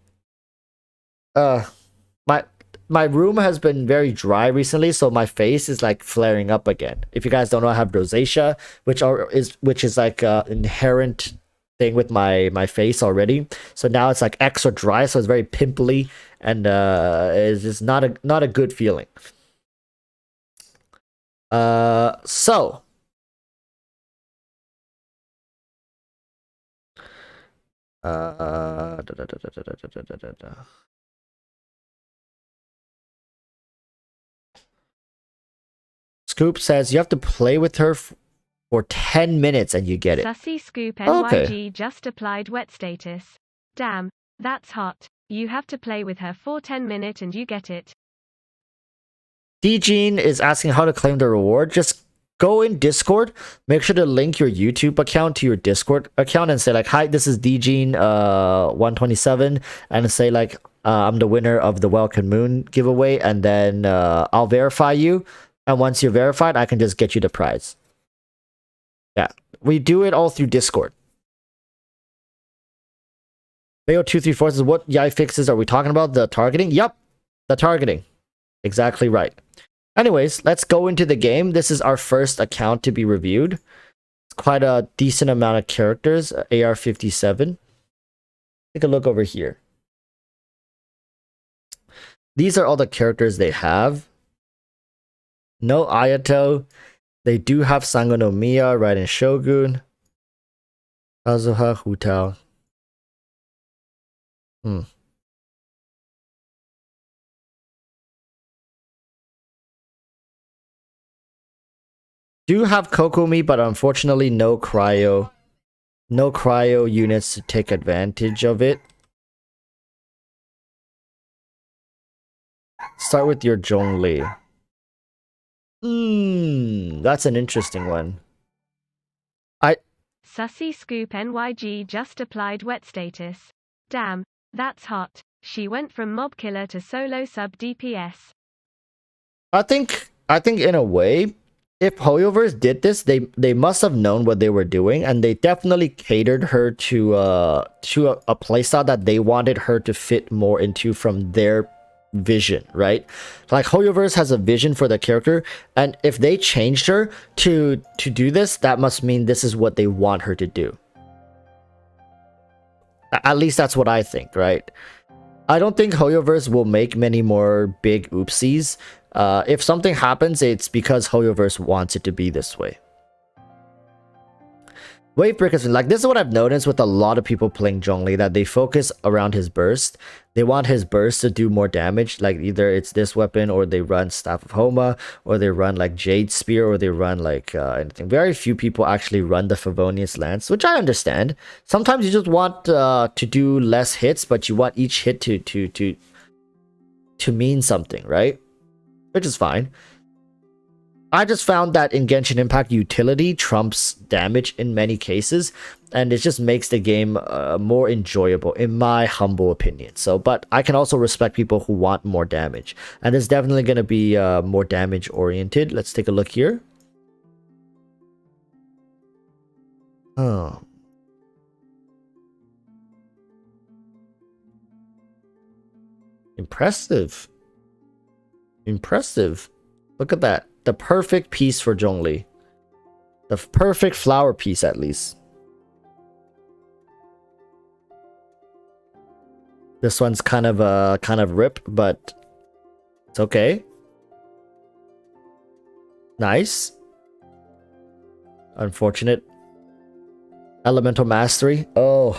My room has been very dry recently, so my face is like flaring up again. If you guys don't know, I have rosacea, which is like inherent thing with my face already. So now it's like extra dry, so it's very pimply, and it's just not a good feeling. So Da, da, da, da, da, da, da, da, da. Scoop says you have to play with her for 10 minutes and you get it. Sussy Scoop Okay. NYG just applied wet status. Damn, that's hot. You have to play with her for 10 minutes and you get it. D-Gene is asking how to claim the reward. Just go in Discord, make sure to link your YouTube account to your Discord account and say like, hi, this is D-Gene 127, and say like, I'm the winner of the Welcome Moon giveaway, and then I'll verify you, and once you're verified, I can just get you the prize. Yeah, we do it all through Discord. Leo234 says, what YI fixes are we talking about? The targeting? Yep, the targeting. Exactly right. Anyways, let's go into the game. This is our first account to be reviewed. It's quite a decent amount of characters. AR-57. Take a look over here. These are all the characters they have. No Ayato. They do have Sango no Miya, Raiden Shogun, Kazuha Hutao. Do have Kokomi, but unfortunately no cryo units to take advantage of it. Start with your Zhongli. That's an interesting one. Sussy Scoop NYG just applied wet status. Damn, that's hot. She went from mob killer to solo sub DPS. I think in a way, if Hoyoverse did this, they must have known what they were doing, and they definitely catered her to a playstyle that they wanted her to fit more into from their vision, right? Like Hoyoverse has a vision for the character, and if they changed her to do this, that must mean this is what they want her to do. At least that's what I think, right? I don't think Hoyoverse will make many more big oopsies. If something happens, it's because Hoyoverse wants it to be this way. Wavebreakers, like, this is what I've noticed with a lot of people playing Zhongli, that they focus around his burst. They want his burst to do more damage, like either it's this weapon, or they run Staff of Homa, or they run like Jade Spear, or they run like anything. Very few people actually run the Favonius Lance, which I understand. Sometimes you just want to do less hits, but you want each hit to mean something, right? Which is fine. I just found that in Genshin Impact, utility trumps damage in many cases, and it just makes the game more enjoyable, in my humble opinion. So, but I can also respect people who want more damage, and it's definitely going to be more damage oriented. Let's take a look here. Oh. Impressive. Impressive. Look at that. The perfect piece for Zhongli. The perfect flower piece, at least. This one's kind of ripped, but it's okay. Nice. Unfortunate. Elemental Mastery. Oh.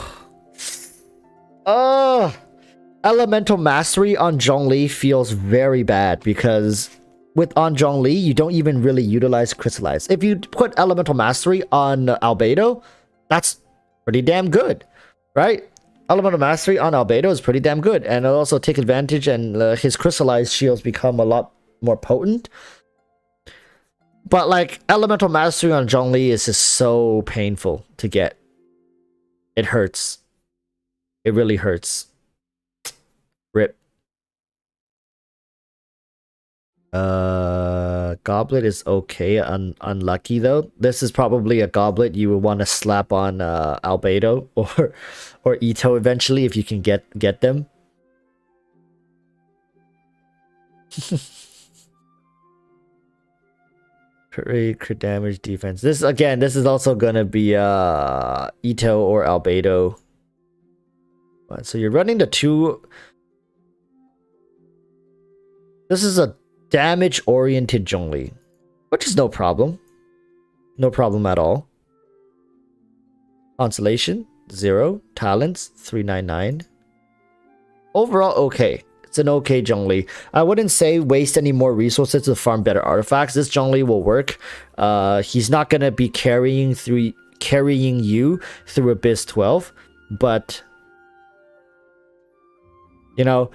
Elemental Mastery on Zhongli feels very bad, because on Zhongli, you don't even really utilize Crystallize. If you put Elemental Mastery on Albedo, that's pretty damn good, right? Elemental Mastery on Albedo is pretty damn good, and it'll also take advantage, and his Crystallized shields become a lot more potent. But like, Elemental Mastery on Zhongli is just so painful to get. It hurts. It really hurts. Rip. Goblet is okay. Unlucky though. This is probably a goblet you would want to slap on Albedo or Ito eventually, if you can get them. Crit damage defense. This is also gonna be Ito or Albedo. So you're running the two. This is a damage-oriented Zhongli, which is no problem. No problem at all. Consolation. 0. Talents, 399. Overall, okay. It's an okay Zhongli. I wouldn't say waste any more resources to farm better artifacts. This Zhongli will work. He's not gonna be carrying you through Abyss 12, but you know,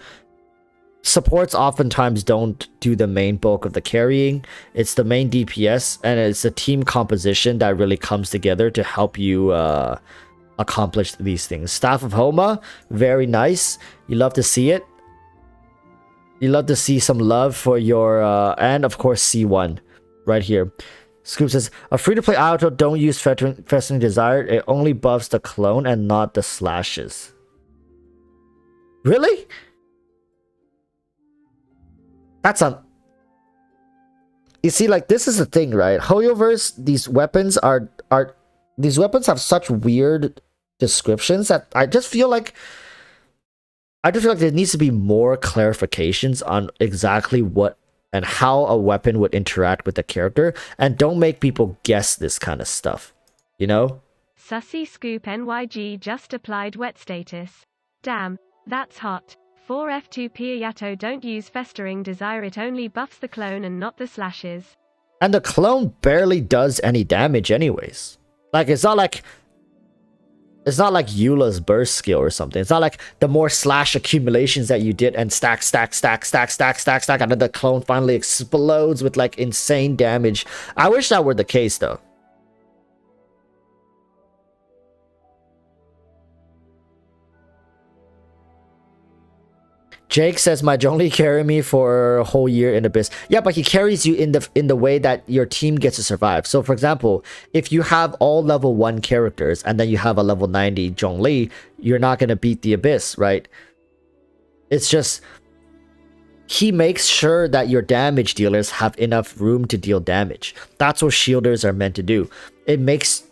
supports oftentimes don't do the main bulk of the carrying. It's the main DPS, and it's a team composition that really comes together to help you accomplish these things. Staff of Homa, very nice. You love to see it. You love to see some love for your and of course C1 right here. Scoop says, a free-to-play Ayato, don't use Festering Desire. It only buffs the clone and not the slashes. Really? That's on. You see, like, this is the thing, right? Hoyoverse, these weapons these weapons have such weird descriptions that I just feel like there needs to be more clarifications on exactly what and how a weapon would interact with the character, and don't make people guess this kind of stuff, you know? Sussy Scoop NYG just applied wet status. Damn, that's hot. 4F2P Ayato, don't use Festering Desire, it only buffs the clone and not the slashes. And the clone barely does any damage anyways. Like, it's not like Eula's burst skill or something. It's not like the more slash accumulations that you did and stack, and then the clone finally explodes with like insane damage. I wish that were the case though. Jake says, my Zhongli carry me for a whole year in Abyss. Yeah, but he carries you in the way that your team gets to survive. So for example, if you have all level 1 characters and then you have a level 90 Zhongli, you're not going to beat the Abyss, right? It's just, he makes sure that your damage dealers have enough room to deal damage. That's what shielders are meant to do. It makes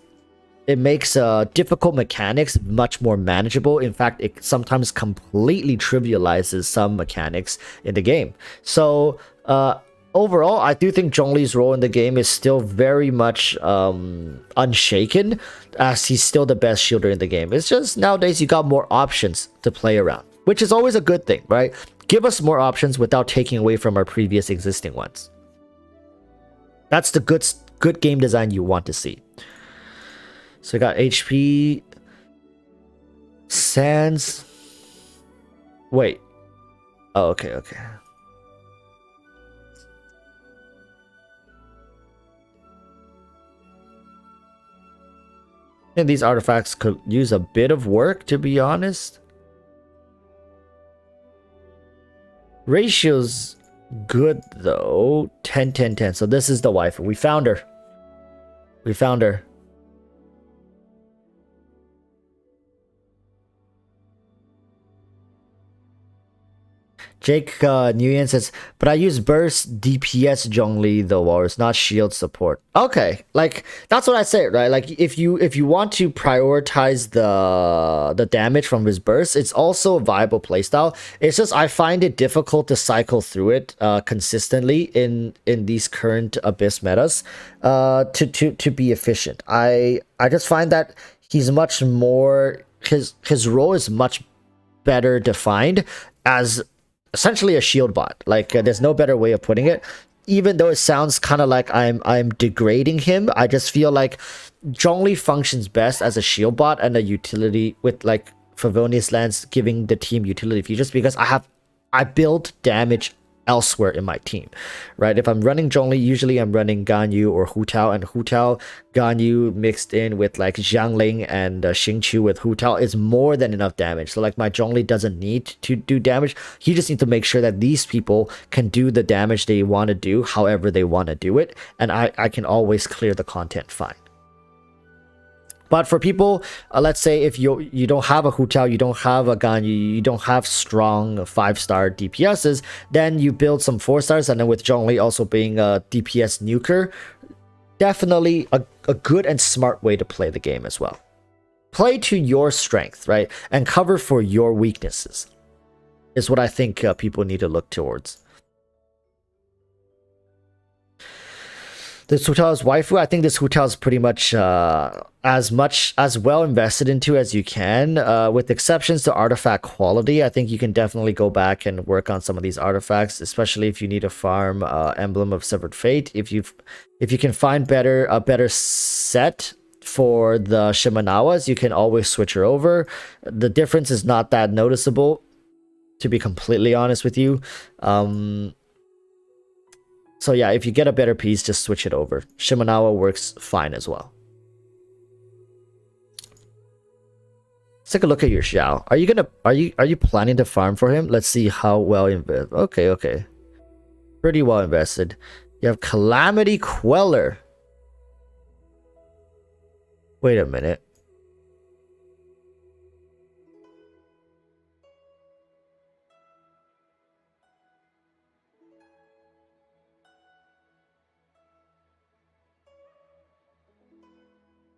difficult mechanics much more manageable. In fact, it sometimes completely trivializes some mechanics in the game. So overall, I do think Zhongli's role in the game is still very much unshaken, as he's still the best shielder in the game. It's just nowadays you got more options to play around, which is always a good thing, right? Give us more options without taking away from our previous existing ones. That's the good game design you want to see. So we got HP, Sands. Wait. Oh, okay. And these artifacts could use a bit of work, to be honest. Ratio's good though. 10, 10, 10. So this is the wife. We found her. Jake Nguyen says, but I use burst DPS Zhongli though, Walrus, not shield support. Okay, like that's what I say, right? Like if you want to prioritize the damage from his burst, it's also a viable playstyle. It's just I find it difficult to cycle through it consistently in these current Abyss metas to be efficient. I just find that he's much more his role is much better defined as essentially a shield bot. Like there's no better way of putting it. Even though it sounds kind of like I'm degrading him, I just feel like Zhongli functions best as a shield bot and a utility with like Favonius Lance giving the team utility features, because I build damage elsewhere in my team, right? If I'm running Zhongli, usually I'm running Ganyu or Hu Tao, and Hu Tao, Ganyu mixed in with like Xiangling and Xingqiu with Hu Tao is more than enough damage. So like my Zhongli doesn't need to do damage. He just needs to make sure that these people can do the damage they want to do however they want to do it, and I can always clear the content fine. But for people, let's say if you don't have a Hu Tao, you don't have a Ganyu, you don't have strong 5-star DPSs, then you build some 4-stars, and then with Zhongli also being a DPS nuker, definitely a good and smart way to play the game as well. Play to your strength, right? And cover for your weaknesses is what I think people need to look towards. This hotel's waifu, I think this hotel is pretty much as well invested into as you can, with exceptions to artifact quality. I think you can definitely go back and work on some of these artifacts, especially if you need to farm Emblem of Severed Fate. If you can find a better set for the Shimanawas, you can always switch her over. The difference is not that noticeable, to be completely honest with you. So yeah, if you get a better piece, just switch it over. Shimanawa works fine as well. Let's take a look at your Xiao. Are you planning to farm for him? Let's see how well invested. Okay. Pretty well invested. You have Calamity Queller. Wait a minute.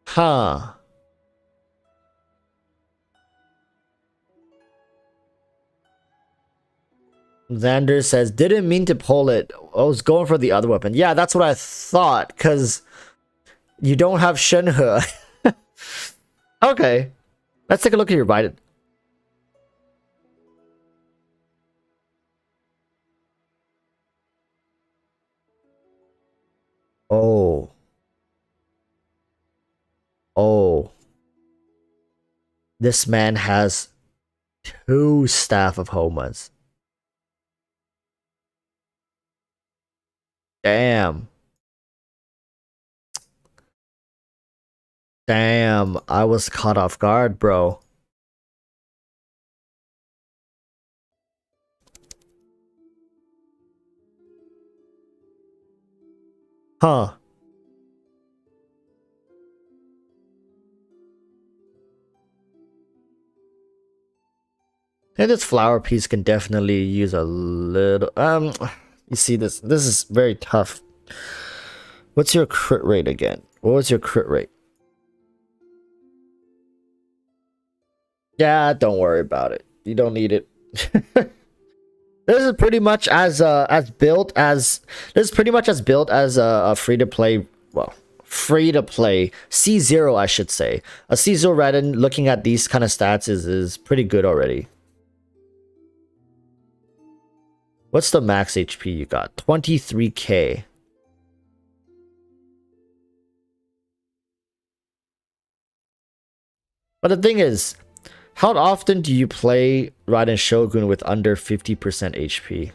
Huh. Xander says, didn't mean to pull it. I was going for the other weapon. Yeah, that's what I thought, because you don't have Shenhe. Okay. Let's take a look at your Biden. Oh. This man has 2 Staff of Homas. Damn. I was caught off guard, bro. Huh. And this flower piece can definitely use a little you see this is very tough. What's your crit rate again? What was your crit rate? Yeah, don't worry about it. You don't need it. This is pretty much as built as a free to play, well, free to play C0, I should say. A C0 Raiden looking at these kind of stats is pretty good already. What's the max HP you got? 23k. But the thing is, how often do you play Raiden Shogun with under 50% HP?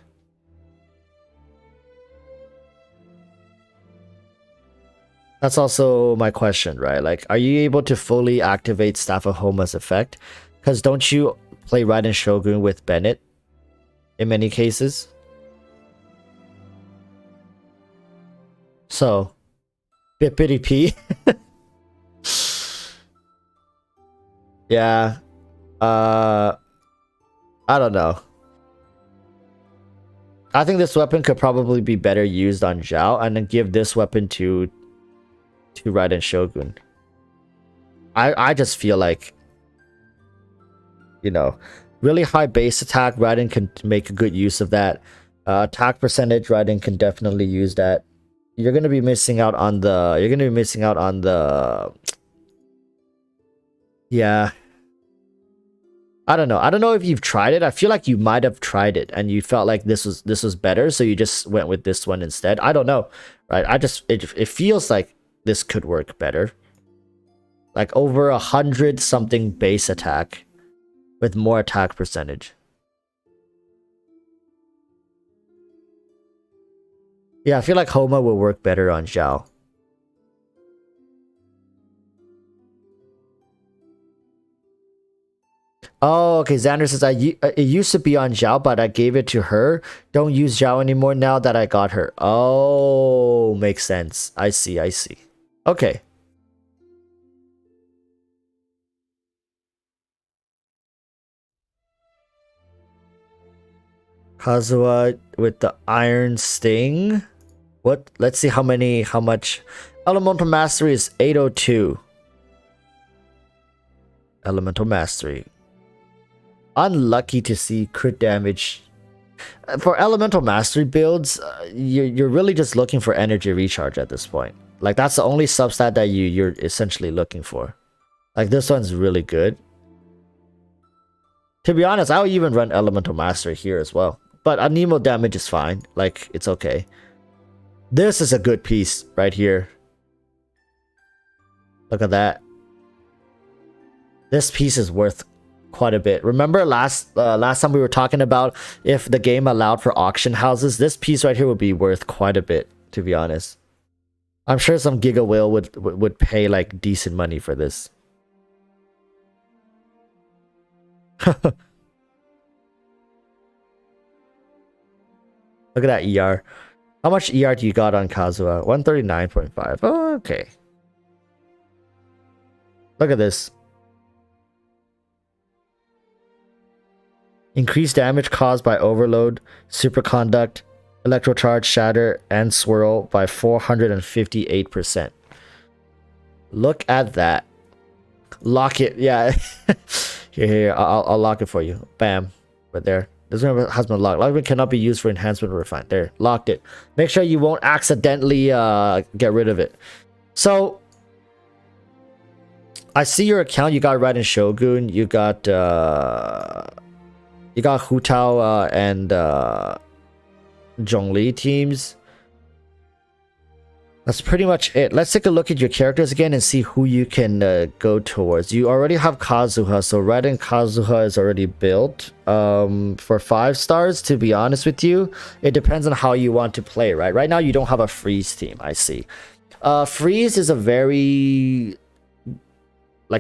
That's also my question, right? Like, are you able to fully activate Staff of Homa's effect? Because don't you play Raiden Shogun with Bennett in many cases? So, Bippity P. Yeah. I don't know. I think this weapon could probably be better used on Zhao, and then give this weapon to Raiden Shogun. I just feel like, you know, really high base attack, Raiden can make a good use of that. Attack percentage, Raiden can definitely use that. You're gonna be missing out on the. Yeah. I don't know. I don't know if you've tried it. I feel like you might have tried it and you felt like this was better, so you just went with this one instead. I don't know. Right? It feels like this could work better. Like over 100 something base attack with more attack percentage. Yeah, I feel like Homa will work better on Zhao. Oh, okay. Xander says, it used to be on Zhao, but I gave it to her. Don't use Zhao anymore now that I got her. Oh, makes sense. I see. Okay. Kazuha with the Iron Sting. What? Let's see how much. Elemental Mastery is 802. Elemental Mastery. Unlucky to see crit damage For elemental mastery builds, you're really just looking for energy recharge at this point. Like that's the only substat that you're essentially looking for. Like this one's really good. To be honest, I would even run elemental mastery here as well. But anemo damage is fine. Like it's okay. This is a good piece right here. Look at that. This piece is worth quite a bit. Remember last time we were talking about if the game allowed for auction houses? This piece right here would be worth quite a bit, to be honest. I'm sure some Giga Whale would pay like decent money for this. Look at that ER. How much ER do you got on Kazuha? 139.5. Oh, okay. Look at this. Increased damage caused by overload, superconduct, electrocharge, shatter, and swirl by 458%. Look at that. Lock it. Yeah. Here. I'll lock it for you. Bam. Right there. This one has been locked. Lockman cannot be used for enhancement or refine. There. Locked it. Make sure you won't accidentally get rid of it. So I see your account. You got Raiden Shogun. You got Hu Tao and Zhongli teams. That's pretty much it. Let's take a look at your characters again and see who you can go towards. You already have Kazuha, so Raiden Kazuha is already built. For 5 stars, to be honest with you, it depends on how you want to play, right? Right now, you don't have a freeze team, I see. Freeze is a very... I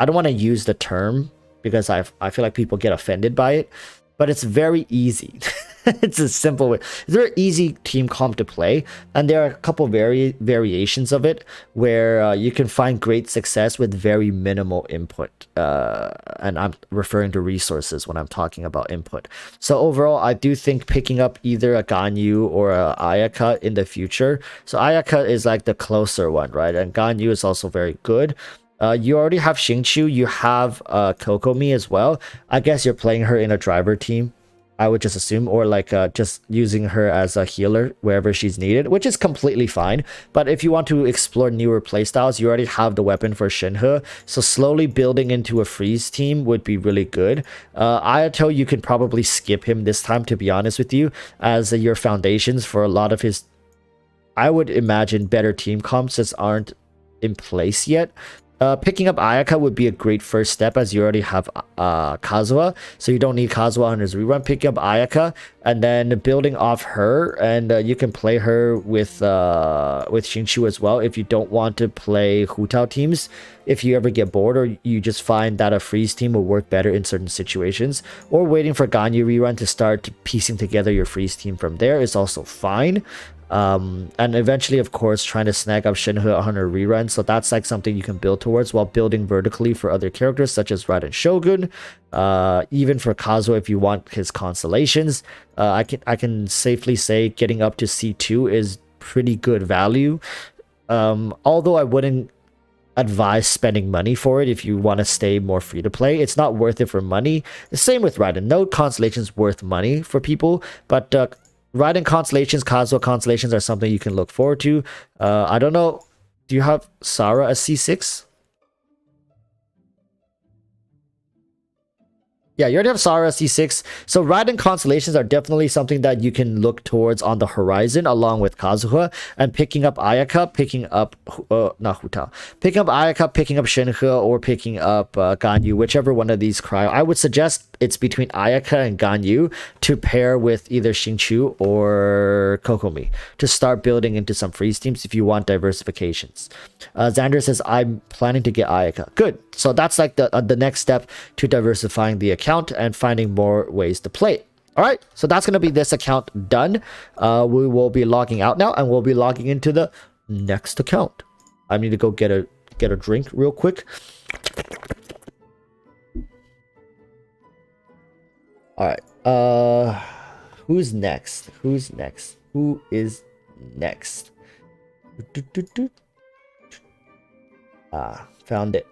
don't want to use the term because I feel like people get offended by it, but it's very easy. It's a simple way. It's a very easy team comp to play, and there are a couple variations of it where you can find great success with very minimal input. And I'm referring to resources when I'm talking about input. So overall, I do think picking up either a Ganyu or a Ayaka in the future. So Ayaka is like the closer one, right? And Ganyu is also very good. You already have Xingqiu, you have Kokomi as well. I guess you're playing her in a driver team, I would just assume, or like just using her as a healer wherever she's needed, which is completely fine. But if you want to explore newer playstyles, you already have the weapon for Shinhe, so slowly building into a freeze team would be really good. Ayato, you can probably skip him this time, to be honest with you, as your foundations for a lot of his, I would imagine, better team comps just aren't in place yet. Picking up Ayaka would be a great first step, as you already have Kazuha, so you don't need Kazuha on his rerun. Picking up Ayaka and then building off her, and you can play her with Xingqiu as well if you don't want to play Hu Tao teams. If you ever get bored, or you just find that a freeze team will work better in certain situations, or waiting for Ganyu rerun to start piecing together your freeze team from there is also fine. And eventually, of course, trying to snag up Shinhe on her rerun. So that's like something you can build towards while building vertically for other characters such as Raiden Shogun. Even for Kazuha, if you want his constellations, I can safely say getting up to C2 is pretty good value. Although I wouldn't advise spending money for it if you want to stay more free to play. It's not worth it for money. The same with Raiden. No constellations worth money for people, but Raiden constellations, Kazuha constellations are something you can look forward to. I don't know. Do you have Sara as C6? Yeah, you already have Sara C6. So Raiden constellations are definitely something that you can look towards on the horizon along with Kazuha, and picking up Ayaka, picking up not Hu Tao. Picking up Ayaka, picking up Shinhe, or picking up Ganyu, whichever one of these cryo. I would suggest it's between Ayaka and Ganyu to pair with either Xingqiu or Kokomi to start building into some freeze teams if you want diversifications. Xander says, I'm planning to get Ayaka. Good. So that's like the next step to diversifying the account and finding more ways to play it. All right, so that's going to be this account done. We will be logging out now, and we'll be logging into the next account. I need to go get a drink real quick. All right. Who's next? Who's next? Who is next? Found it.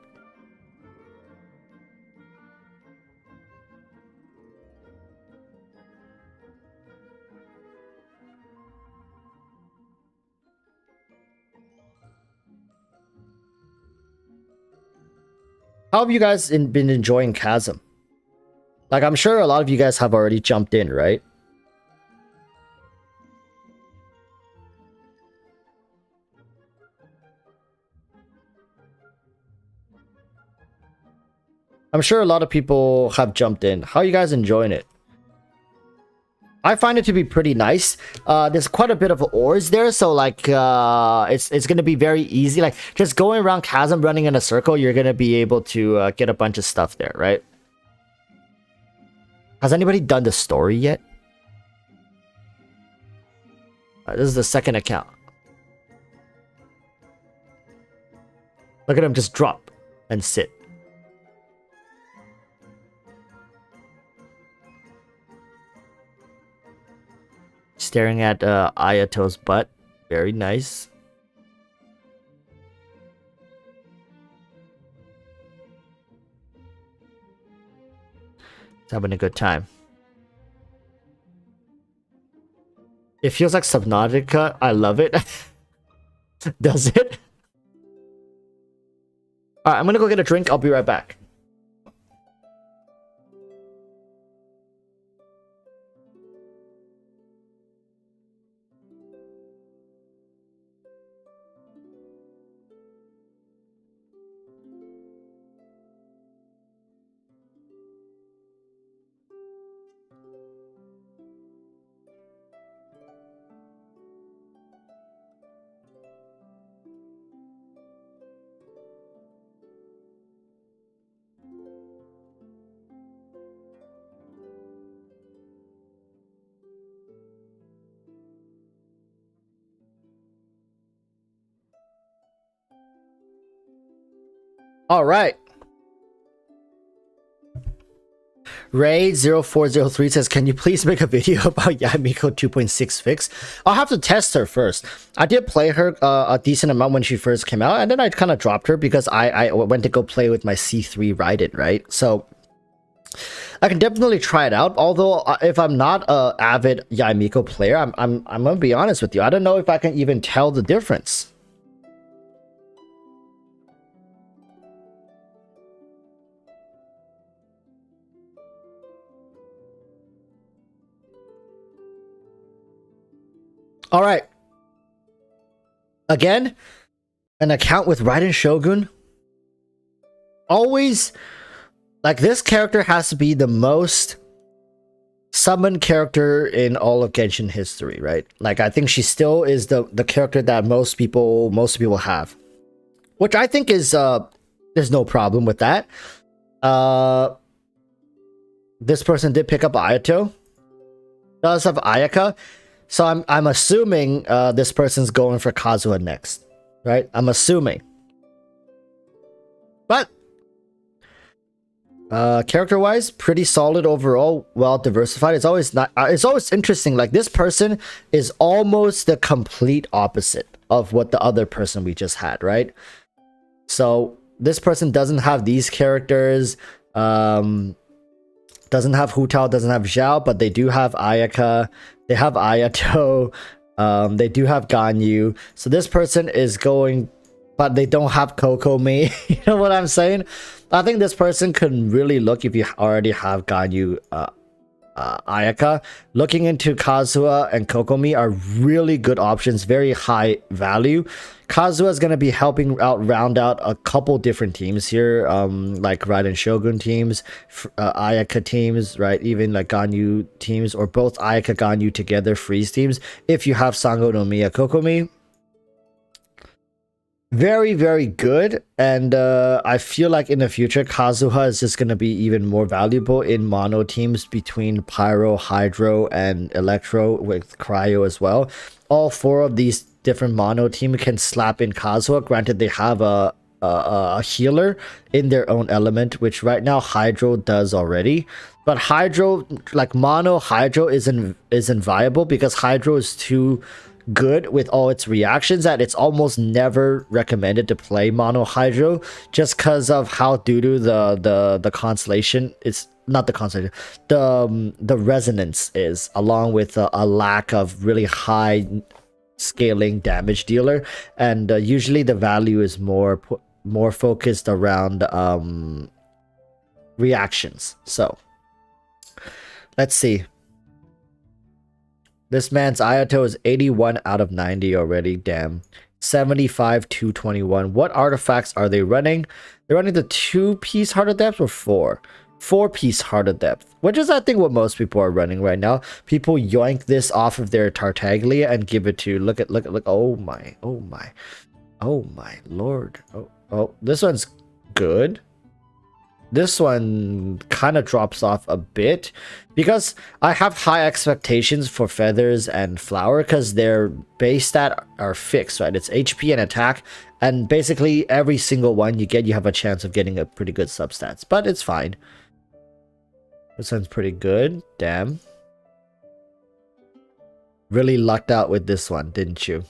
How have you guys been enjoying Chasm? Like, I'm sure a lot of you guys have already jumped in, right? I'm sure a lot of people have jumped in. How are you guys enjoying it? I find it to be pretty nice. There's quite a bit of ores there, so like it's gonna be very easy. Like just going around Chasm, running in a circle, you're gonna be able to get a bunch of stuff there, right? Has anybody done the story yet? This is the second account. Look at him just drop and sit. Staring at Ayato's butt. Very nice. He's having a good time. It feels like Subnautica. I love it. Does it? Alright, I'm gonna go get a drink. I'll be right back. All right. Raid0403 says, can you please make a video about Yamiko 2.6 fix? I'll have to test her first. I did play her a decent amount when she first came out, and then I kind of dropped her because I went to go play with my C3 Raiden, right? So I can definitely try it out. Although if I'm not a avid Yamiko player, I'm gonna be honest with you. I don't know if I can even tell the difference. All right. Again, an account with Raiden Shogun. Always, like, this character has to be the most summoned character in all of Genshin history, right? Like, I think she still is the character that most people have, which I think is there's no problem with that. This person did pick up Ayato. Does have Ayaka. So I'm assuming this person's going for Kazuha next, right? I'm assuming. But character-wise, pretty solid overall, well diversified. It's always not. It's always interesting. Like, this person is almost the complete opposite of what the other person we just had, right? So this person doesn't have these characters. Doesn't have Hu Tao, doesn't have Zhao, but they do have Ayaka. They have Ayato. They do have Ganyu. So this person is going, but they don't have Kokomi. You know what I'm saying? I think this person could really look, if you already have Ganyu, Ayaka. Looking into Kazuha and Kokomi are really good options, very high value. Kazuha is going to be helping out round out a couple different teams here, like Raiden Shogun teams, Ayaka teams, right? Even like Ganyu teams, or both Ayaka Ganyu together, freeze teams. If you have Sango no Miya Kokomi, very, very good. And I feel like in the future, Kazuha is just going to be even more valuable in mono teams between Pyro, Hydro, and Electro, with Cryo as well. All four of these different mono team can slap in Kazuha. Granted, they have a healer in their own element, which right now Hydro does already. But Hydro, like mono Hydro, isn't viable because Hydro is too good with all its reactions that it's almost never recommended to play mono Hydro, just because of how doo-doo the constellation, it's not the constellation, the resonance is, along with a lack of really high scaling damage dealer. And usually the value is more more focused around reactions. So let's see. This man's Ayato is 81 out of 90 already. Damn. 75 221. What artifacts are they running? They're running the 2-piece Heart of Depth or 4-piece Heart of Depth, which is I think what most people are running right now. People yoink this off of their Tartaglia and give it to look. Oh my lord. Oh, this one's good. This one kind of drops off a bit because I have high expectations for Feathers and Flower because their base stat are fixed, right? It's HP and attack, and basically every single one you get, you have a chance of getting a pretty good substats, but it's fine. This one's pretty good. Damn. Really lucked out with this one, didn't you?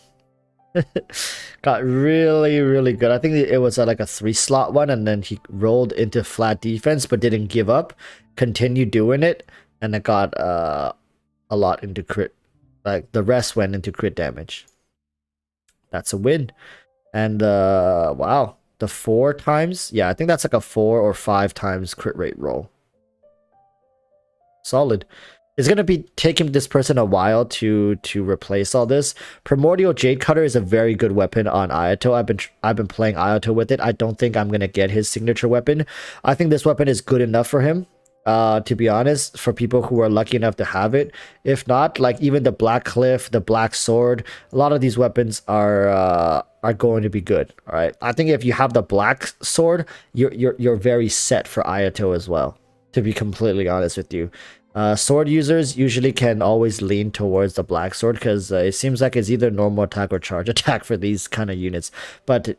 Got really good. I think it was like a 3-slot one, and then he rolled into flat defense but didn't give up, continued doing it, and it got a lot into crit. Like the rest went into crit damage. That's a win. And wow, the 4 times, yeah, I think that's like a 4 or 5 times crit rate roll. Solid. It's gonna be taking this person a while to replace all this. Primordial Jade Cutter is a very good weapon on Ayato. I've been playing Ayato with it. I don't think I'm gonna get his signature weapon. I think this weapon is good enough for him. To be honest, for people who are lucky enough to have it. If not, like even the Black Cliff, the Black Sword, a lot of these weapons are going to be good. All right. I think if you have the Black Sword, you're very set for Ayato as well. To be completely honest with you. Sword users usually can always lean towards the black sword because it seems like it's either normal attack or charge attack for these kind of units. But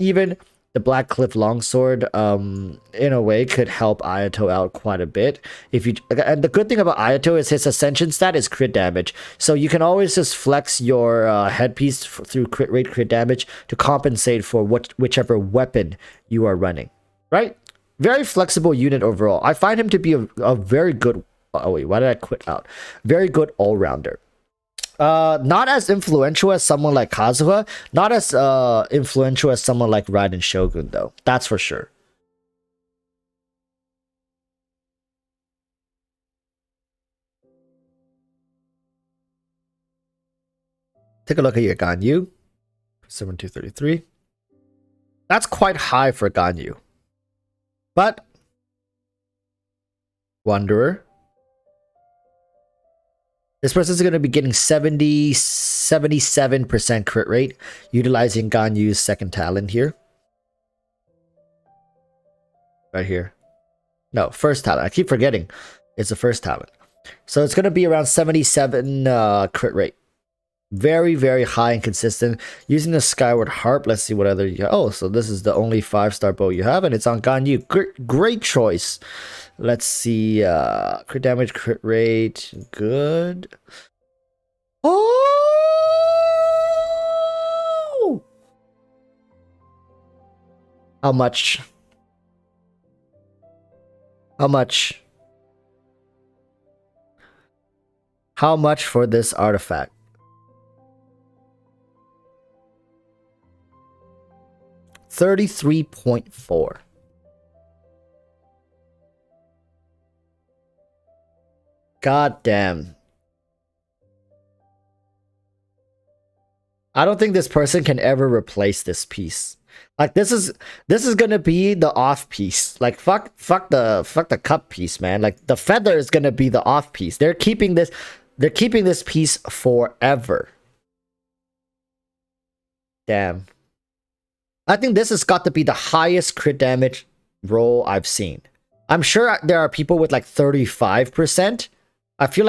even the Black Cliff Longsword, in a way, could help Ayato out quite a bit. And the good thing about Ayato is his ascension stat is crit damage, so you can always just flex your headpiece through crit rate, crit damage to compensate for whichever weapon you are running. Right? Very flexible unit overall. I find him to be a very good. Oh wait, why did I quit out? Very good all-rounder. Not as influential as someone like Kazuha. Not as influential as someone like Raiden Shogun, though. That's for sure. Take a look at your Ganyu. 7233. That's quite high for Ganyu. But Wanderer. This person's going to be getting 77% crit rate, utilizing Ganyu's second talent here. Right here. No, first talent. I keep forgetting. It's the first talent. So it's going to be around 77 crit rate. Very high and consistent. Using the Skyward Harp, let's see what other you have. Oh, so this is the only 5-star bow you have, and it's on Ganyu. Great choice. Let's see. Crit damage, crit rate. Good. Oh! How much? How much? How much for this artifact? 33.4. God damn. I don't think this person can ever replace this piece. Like this is gonna be the off piece. Like fuck the cup piece, man. Like the feather is gonna be the off piece. They're keeping this piece forever. Damn. I think this has got to be the highest crit damage roll I've seen. I'm sure there are people with like 35%. I feel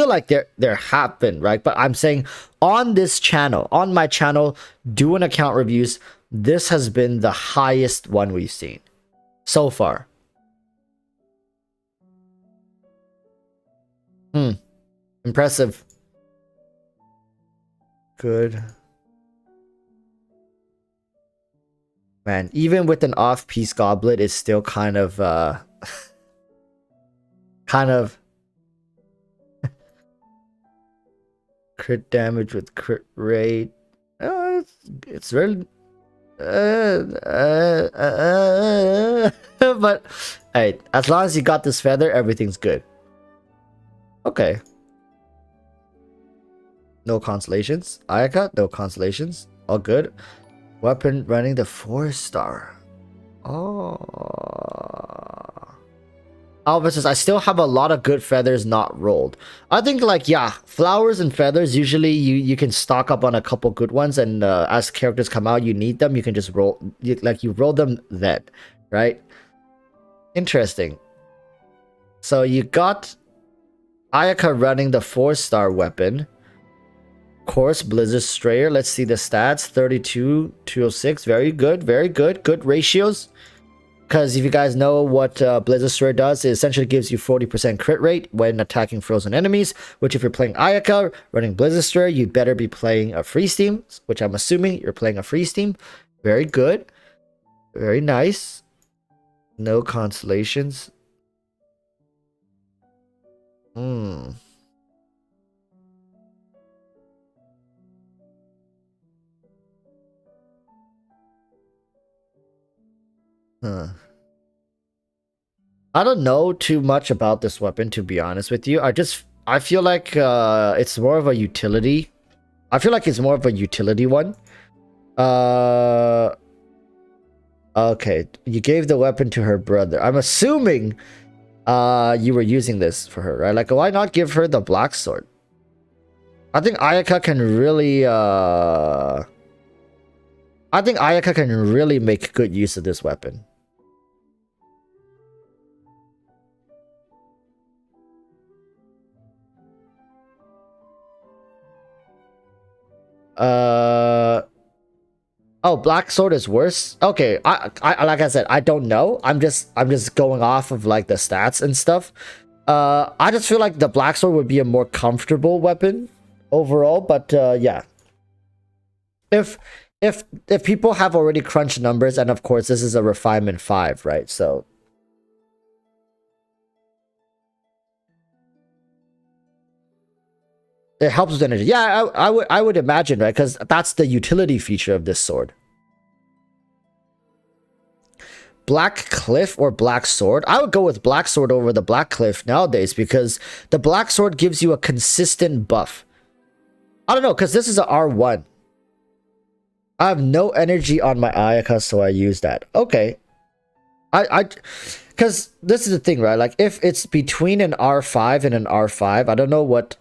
like there have been, right? But I'm saying on this channel, on my channel, doing account reviews, this has been the highest one we've seen so far. Impressive. Good. Man, even with an off-piece goblet, it's still kind of crit damage with crit rate. It's really But hey, as long as you got this feather, everything's good. Okay. No consolations. Ayaka, no consolations. All good. Weapon running the 4-star. Oh. Alvis, I still have a lot of good feathers not rolled. I think, like, yeah, flowers and feathers, usually you can stock up on a couple good ones, and as characters come out, you need them, you can just roll, you roll them then, right? Interesting. So you got Ayaka running the 4-star weapon. Of course, Blizzard Strayer. Let's see the stats. 32, 206. Very good, very good. Good ratios. Because if you guys know what Blizzard Strayer does, it essentially gives you 40% crit rate when attacking frozen enemies, which if you're playing Ayaka, running Blizzard Strayer, you better be playing a free steam, which I'm assuming you're playing a free steam. Very good. Very nice. No consolations. Hmm. Huh. I don't know too much about this weapon, to be honest with you. I feel like it's more of a utility. I feel like it's more of a utility one. Okay, you gave the weapon to her brother. I'm assuming you were using this for her, right? Like, why not give her the black sword? I think Ayaka can really make good use of this weapon. Oh, black sword is worse. Okay, I like I said, I don't know. I'm just going off of like the stats and stuff. I just feel like the black sword would be a more comfortable weapon overall, but yeah. If people have already crunched numbers, and of course this is a refinement 5, right? So it helps with energy. Yeah, I would imagine, right? Because that's the utility feature of this sword. Black Cliff or Black Sword? I would go with Black Sword over the Black Cliff nowadays, because the Black Sword gives you a consistent buff. I don't know, because this is a R1. I have no energy on my Ayaka, so I use that. Okay. Because this is the thing, right? Like, if it's between an R5 and an R5, I don't know what...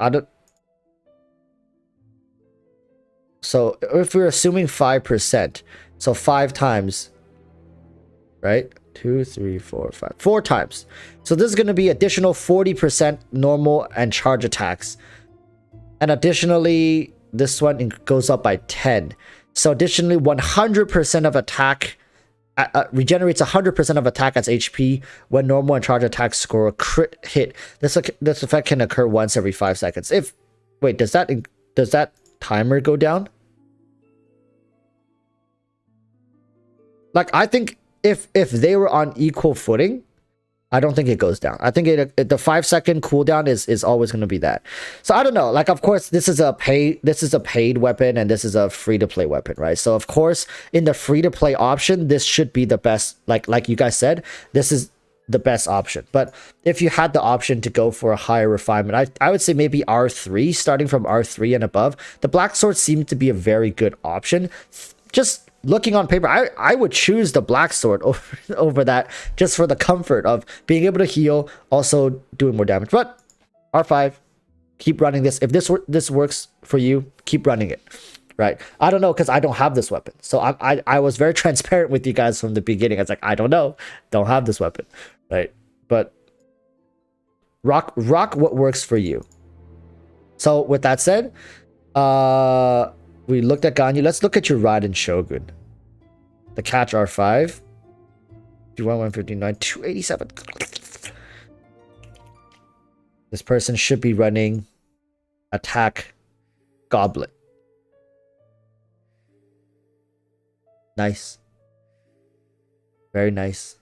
So, if we're assuming 5%, so 5 times, right? 2, 3, 4, 5. 4 times. So, this is going to be additional 40% normal and charge attacks. And additionally, this one goes up by 10. So, additionally, 100% of attack regenerates 100% of attack as HP when normal and charge attacks score a crit hit. This effect can occur once every 5 seconds. Wait, does that timer go down? Like, I think if they were on equal footing, I don't think it goes down. I think the 5-second cooldown is always going to be that. So I don't know. Like, of course, this is a paid weapon, and this is a free-to-play weapon, right? So of course, in the free-to-play option, this should be the best. Like you guys said, this is the best option. But if you had the option to go for a higher refinement, I would say maybe R3, starting from R3 and above. The Black Sword seems to be a very good option. Just looking on paper, I would choose the Black Sword over that, just for the comfort of being able to heal, also doing more damage. But R5, keep running this. If this works for you, keep running it. Right? I don't know, because I don't have this weapon. So I was very transparent with you guys from the beginning. I was like, I don't know, don't have this weapon, right? But rock what works for you. So with that said, we looked at Ganyu. Let's look at your Raiden Shogun. The catch R5. 159, 287. This person should be running attack Goblet. Nice. Very nice.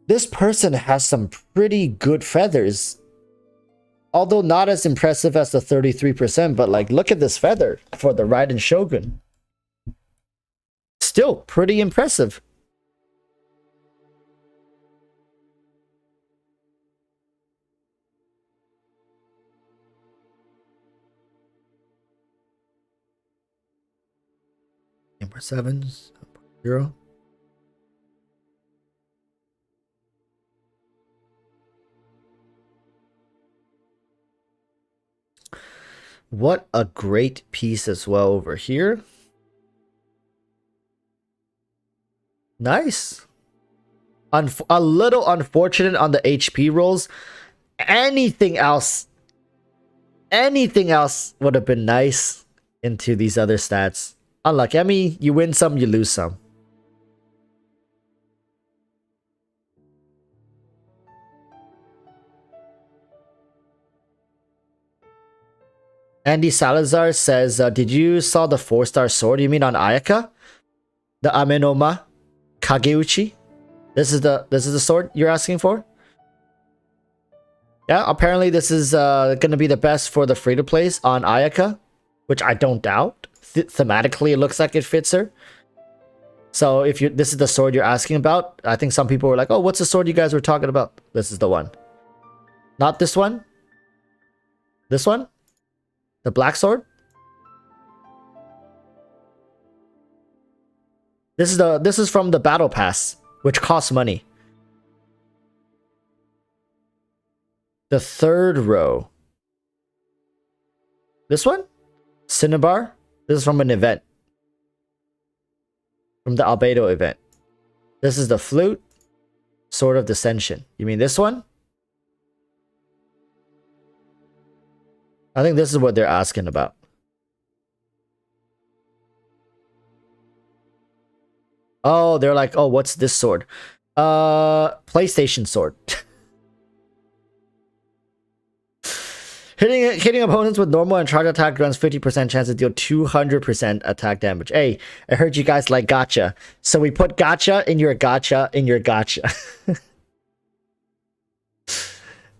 This person has some pretty good feathers. Although not as impressive as the 33%, but like, look at this feather for the Raiden Shogun. Still pretty impressive. Number 7.0. What a great piece as well over here. Nice. A little unfortunate on the HP rolls. Anything else would have been nice into these other stats. Unlucky. I mean, you win some, you lose some. Andy Salazar says, did you saw the 4-star sword? You mean on Ayaka? The Amenoma Kageuchi? This is the sword you're asking for? Yeah, apparently this is gonna be the best for the free-to-plays on Ayaka, which I don't doubt. Thematically, it looks like it fits her. So if this is the sword you're asking about, I think some people were like, oh, what's the sword you guys were talking about? This is the one. Not this one? This one? The black sword? This is from the battle pass, which costs money. The third row. This one? Cinnabar? This is from an event. From the Albedo event. This is the flute. Sword of Dissension. You mean this one? I think this is what they're asking about. Oh, they're like, oh, what's this sword? PlayStation sword. Hitting opponents with normal and charge attack grants 50% chance to deal 200% attack damage. Hey, I heard you guys like gacha. So we put gacha in your gacha in your gacha.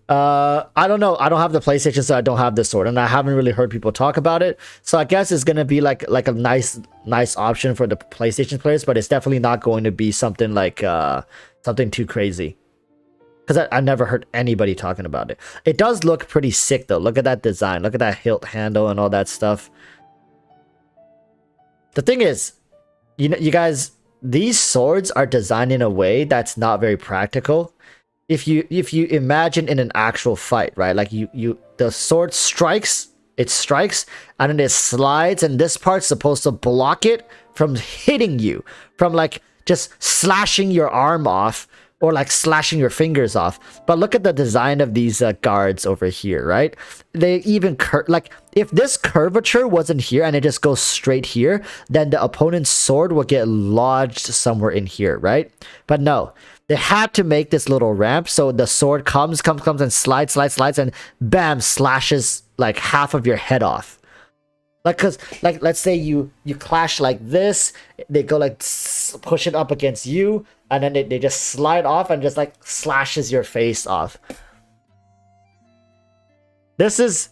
I don't know. I don't have the PlayStation, so I don't have this sword, and I haven't really heard people talk about it. So I guess it's gonna be like a nice option for the PlayStation players, but it's definitely not going to be something like something too crazy. Because I never heard anybody talking about it. It does look pretty sick though. Look at that design. Look at that hilt handle and all that stuff. The thing is, you guys, these swords are designed in a way that's not very practical. If you imagine in an actual fight, right? Like the sword strikes, and then it slides, and this part's supposed to block it from hitting you, from like just slashing your arm off, or like slashing your fingers off. But look at the design of these guards over here, right? They even like, if this curvature wasn't here and it just goes straight here, then the opponent's sword will get lodged somewhere in here, right? But no, they had to make this little ramp so the sword comes and slides, and bam, slashes like half of your head off. Like, cause like, let's say you clash like this, they go like push it up against you, and then they just slide off and just like slashes your face off. This is,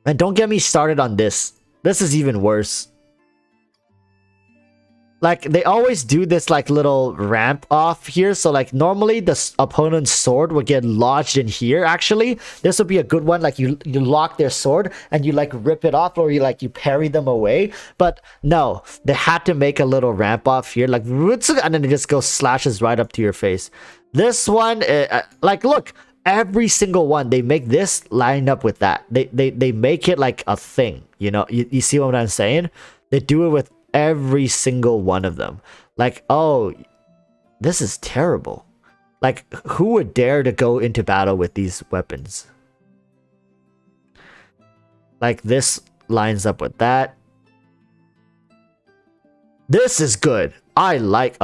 and don't get me started on this. This is even worse. Like, they always do this like little ramp off here, so like normally the opponent's sword would get lodged in here. Actually, this would be a good one. Like, you lock their sword and you like rip it off, or you parry them away. But no, they had to make a little ramp off here, like, and then it just goes slashes right up to your face. This one, like, look, every single one, they make this line up with that. They make it like a thing, you know. You see what I'm saying? They do it with every single one of them. Like, oh, this is terrible. Like, who would dare to go into battle with these weapons? Like, this lines up with that. This is good. I like...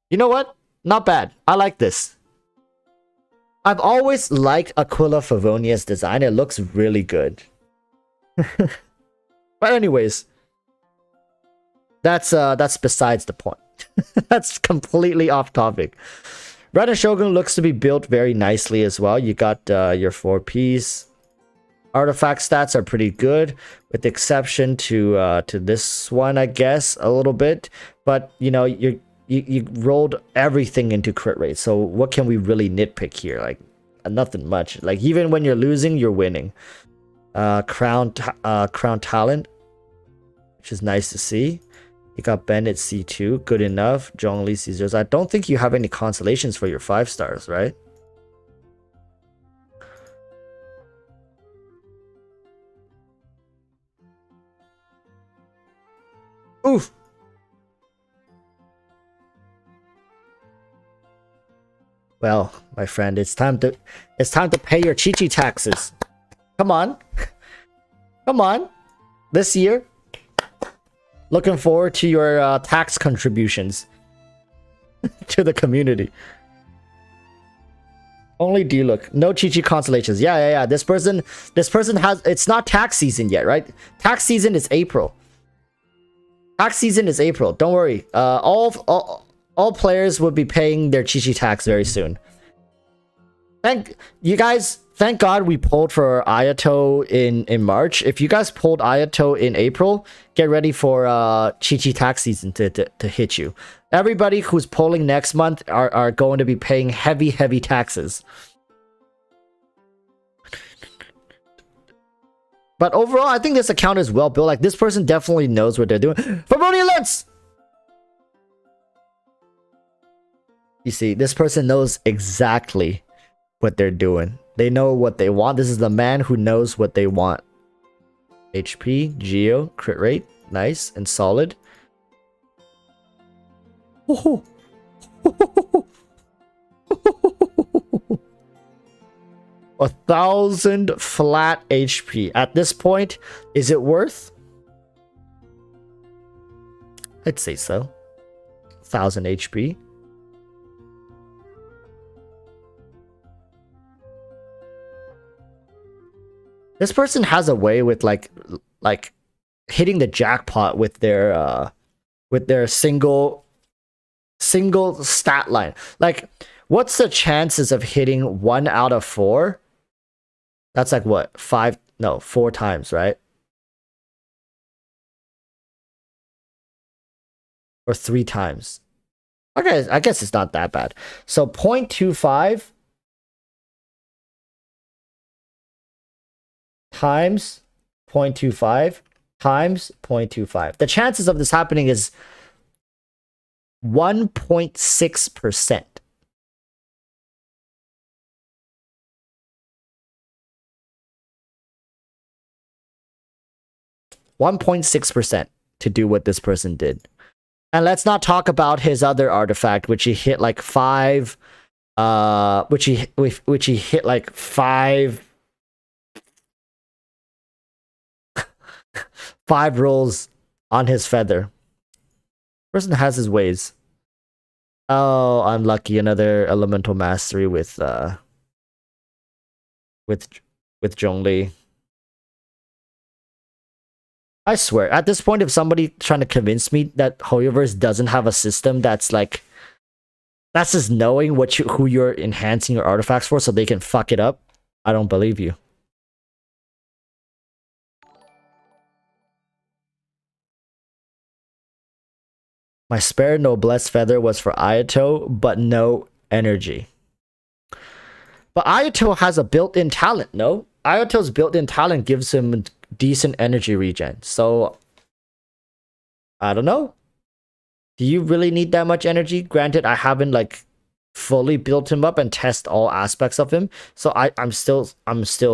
You know what? Not bad. I like this. I've always liked Aquila Favonia's design. It looks really good. But anyways, that's besides the point. That's completely off topic. Red and Shogun looks to be built very nicely as well. You got your 4-piece. Artifact stats are pretty good, with the exception to this one, I guess, a little bit. But you know, you rolled everything into crit rate. So what can we really nitpick here? Like nothing much. Like even when you're losing, you're winning. Crown talent, which is nice to see. You got Bennett C2, good enough. Zhongli C0s. I don't think you have any consolations for your 5 stars, right? Oof. Well, my friend, it's time to pay your Chi-Chi taxes. Come on. Come on. This year. Looking forward to your tax contributions to the community. Only D-Look. No Chi-Chi consolations. Yeah. This person has... It's not tax season yet, right? Tax season is April. Tax season is April. Don't worry. All players will be paying their Chi-Chi tax very soon. Thank God we pulled for Ayato in March. If you guys pulled Ayato in April, get ready for Chi-Chi tax season to hit you. Everybody who's polling next month are going to be paying heavy taxes. But overall, I think this account is well built. Like, this person definitely knows what they're doing. Fabroni Lens! You see, this person knows exactly what they're doing. They know what they want. This is the man who knows what they want. HP, Geo, crit rate, nice and solid. 1,000 flat HP. At this point, is it worth? I'd say so. 1,000 HP. This person has a way with like hitting the jackpot with their single stat line. Like, what's the chances of hitting 1 out of 4? That's like what? 4 times, right? Or 3 times. Okay, I guess it's not that bad. So 0.25 times 0.25 times 0.25. The chances of this happening is 1.6%. (1.6%) to do what this person did. And let's not talk about his other artifact, which he hit like 5 which he hit like 5 rolls on his feather. Person has his ways. Oh, unlucky. Another elemental mastery with Zhongli. I swear, at this point, if somebody trying to convince me that Hoyoverse doesn't have a system that's like, that's just knowing who you're enhancing your artifacts for so they can fuck it up, I don't believe you. My spare noblesse feather was for Ayato, but no energy. But Ayato has a built-in talent, no? Ayato's built-in talent gives him decent energy regen. So, I don't know. Do you really need that much energy? Granted, I haven't like fully built him up and test all aspects of him. So I'm still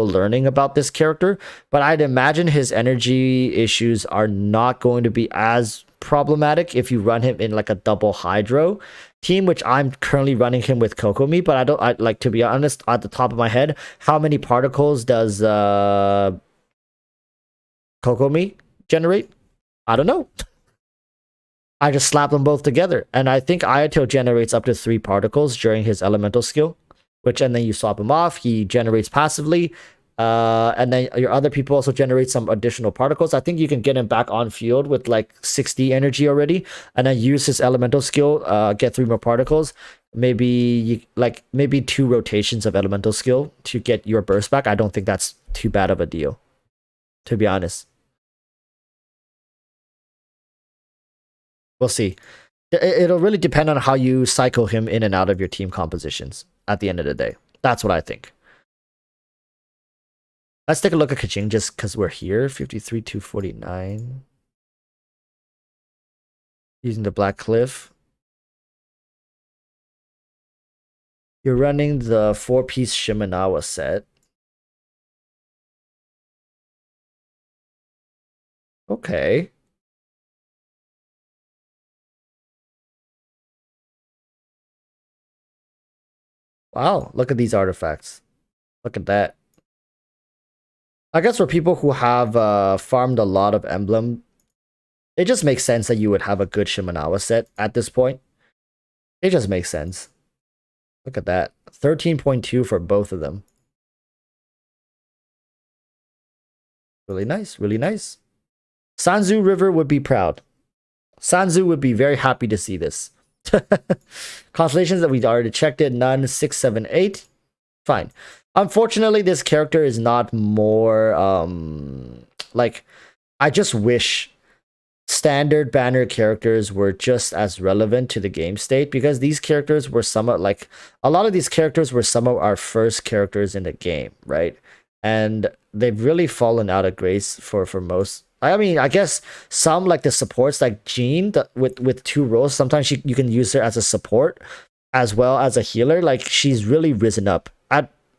learning about this character. But I'd imagine his energy issues are not going to be as problematic if you run him in like a double hydro team, which I'm currently running him with Kokomi. But I like, to be honest, at the top of my head, how many particles does Kokomi generate? I don't know. I just slap them both together, and I think Ayato generates up to 3 particles during his elemental skill, and then you swap him off. He generates passively. And then your other people also generate some additional particles. I think you can get him back on field with like 60 energy already, and then use his elemental skill, get 3 more particles. Maybe maybe 2 rotations of elemental skill to get your burst back. I don't think that's too bad of a deal, to be honest. We'll see. It'll really depend on how you cycle him in and out of your team compositions at the end of the day. That's what I think. Let's take a look at Kaching just because we're here. 53 to 49. Using the Black Cliff. You're running the 4-piece Shimenawa set. Okay. Wow, look at these artifacts. Look at that. I guess for people who have farmed a lot of emblem, it just makes sense that you would have a good Shimenawa set at this point. It just makes sense. Look at that. 13.2 for both of them. Really nice, really nice. Sanzu River would be proud. Sanzu would be very happy to see this. Constellations that we already checked it. None. 6, 7, 8. Fine. Unfortunately, this character is not more like, I just wish standard banner characters were just as relevant to the game state, because these characters were somewhat like, a lot of these characters were some of our first characters in the game, right? And they've really fallen out of grace for most. I mean, I guess some, like the supports, like Jean, with 2 roles, sometimes you can use her as a support as well as a healer. Like, she's really risen up.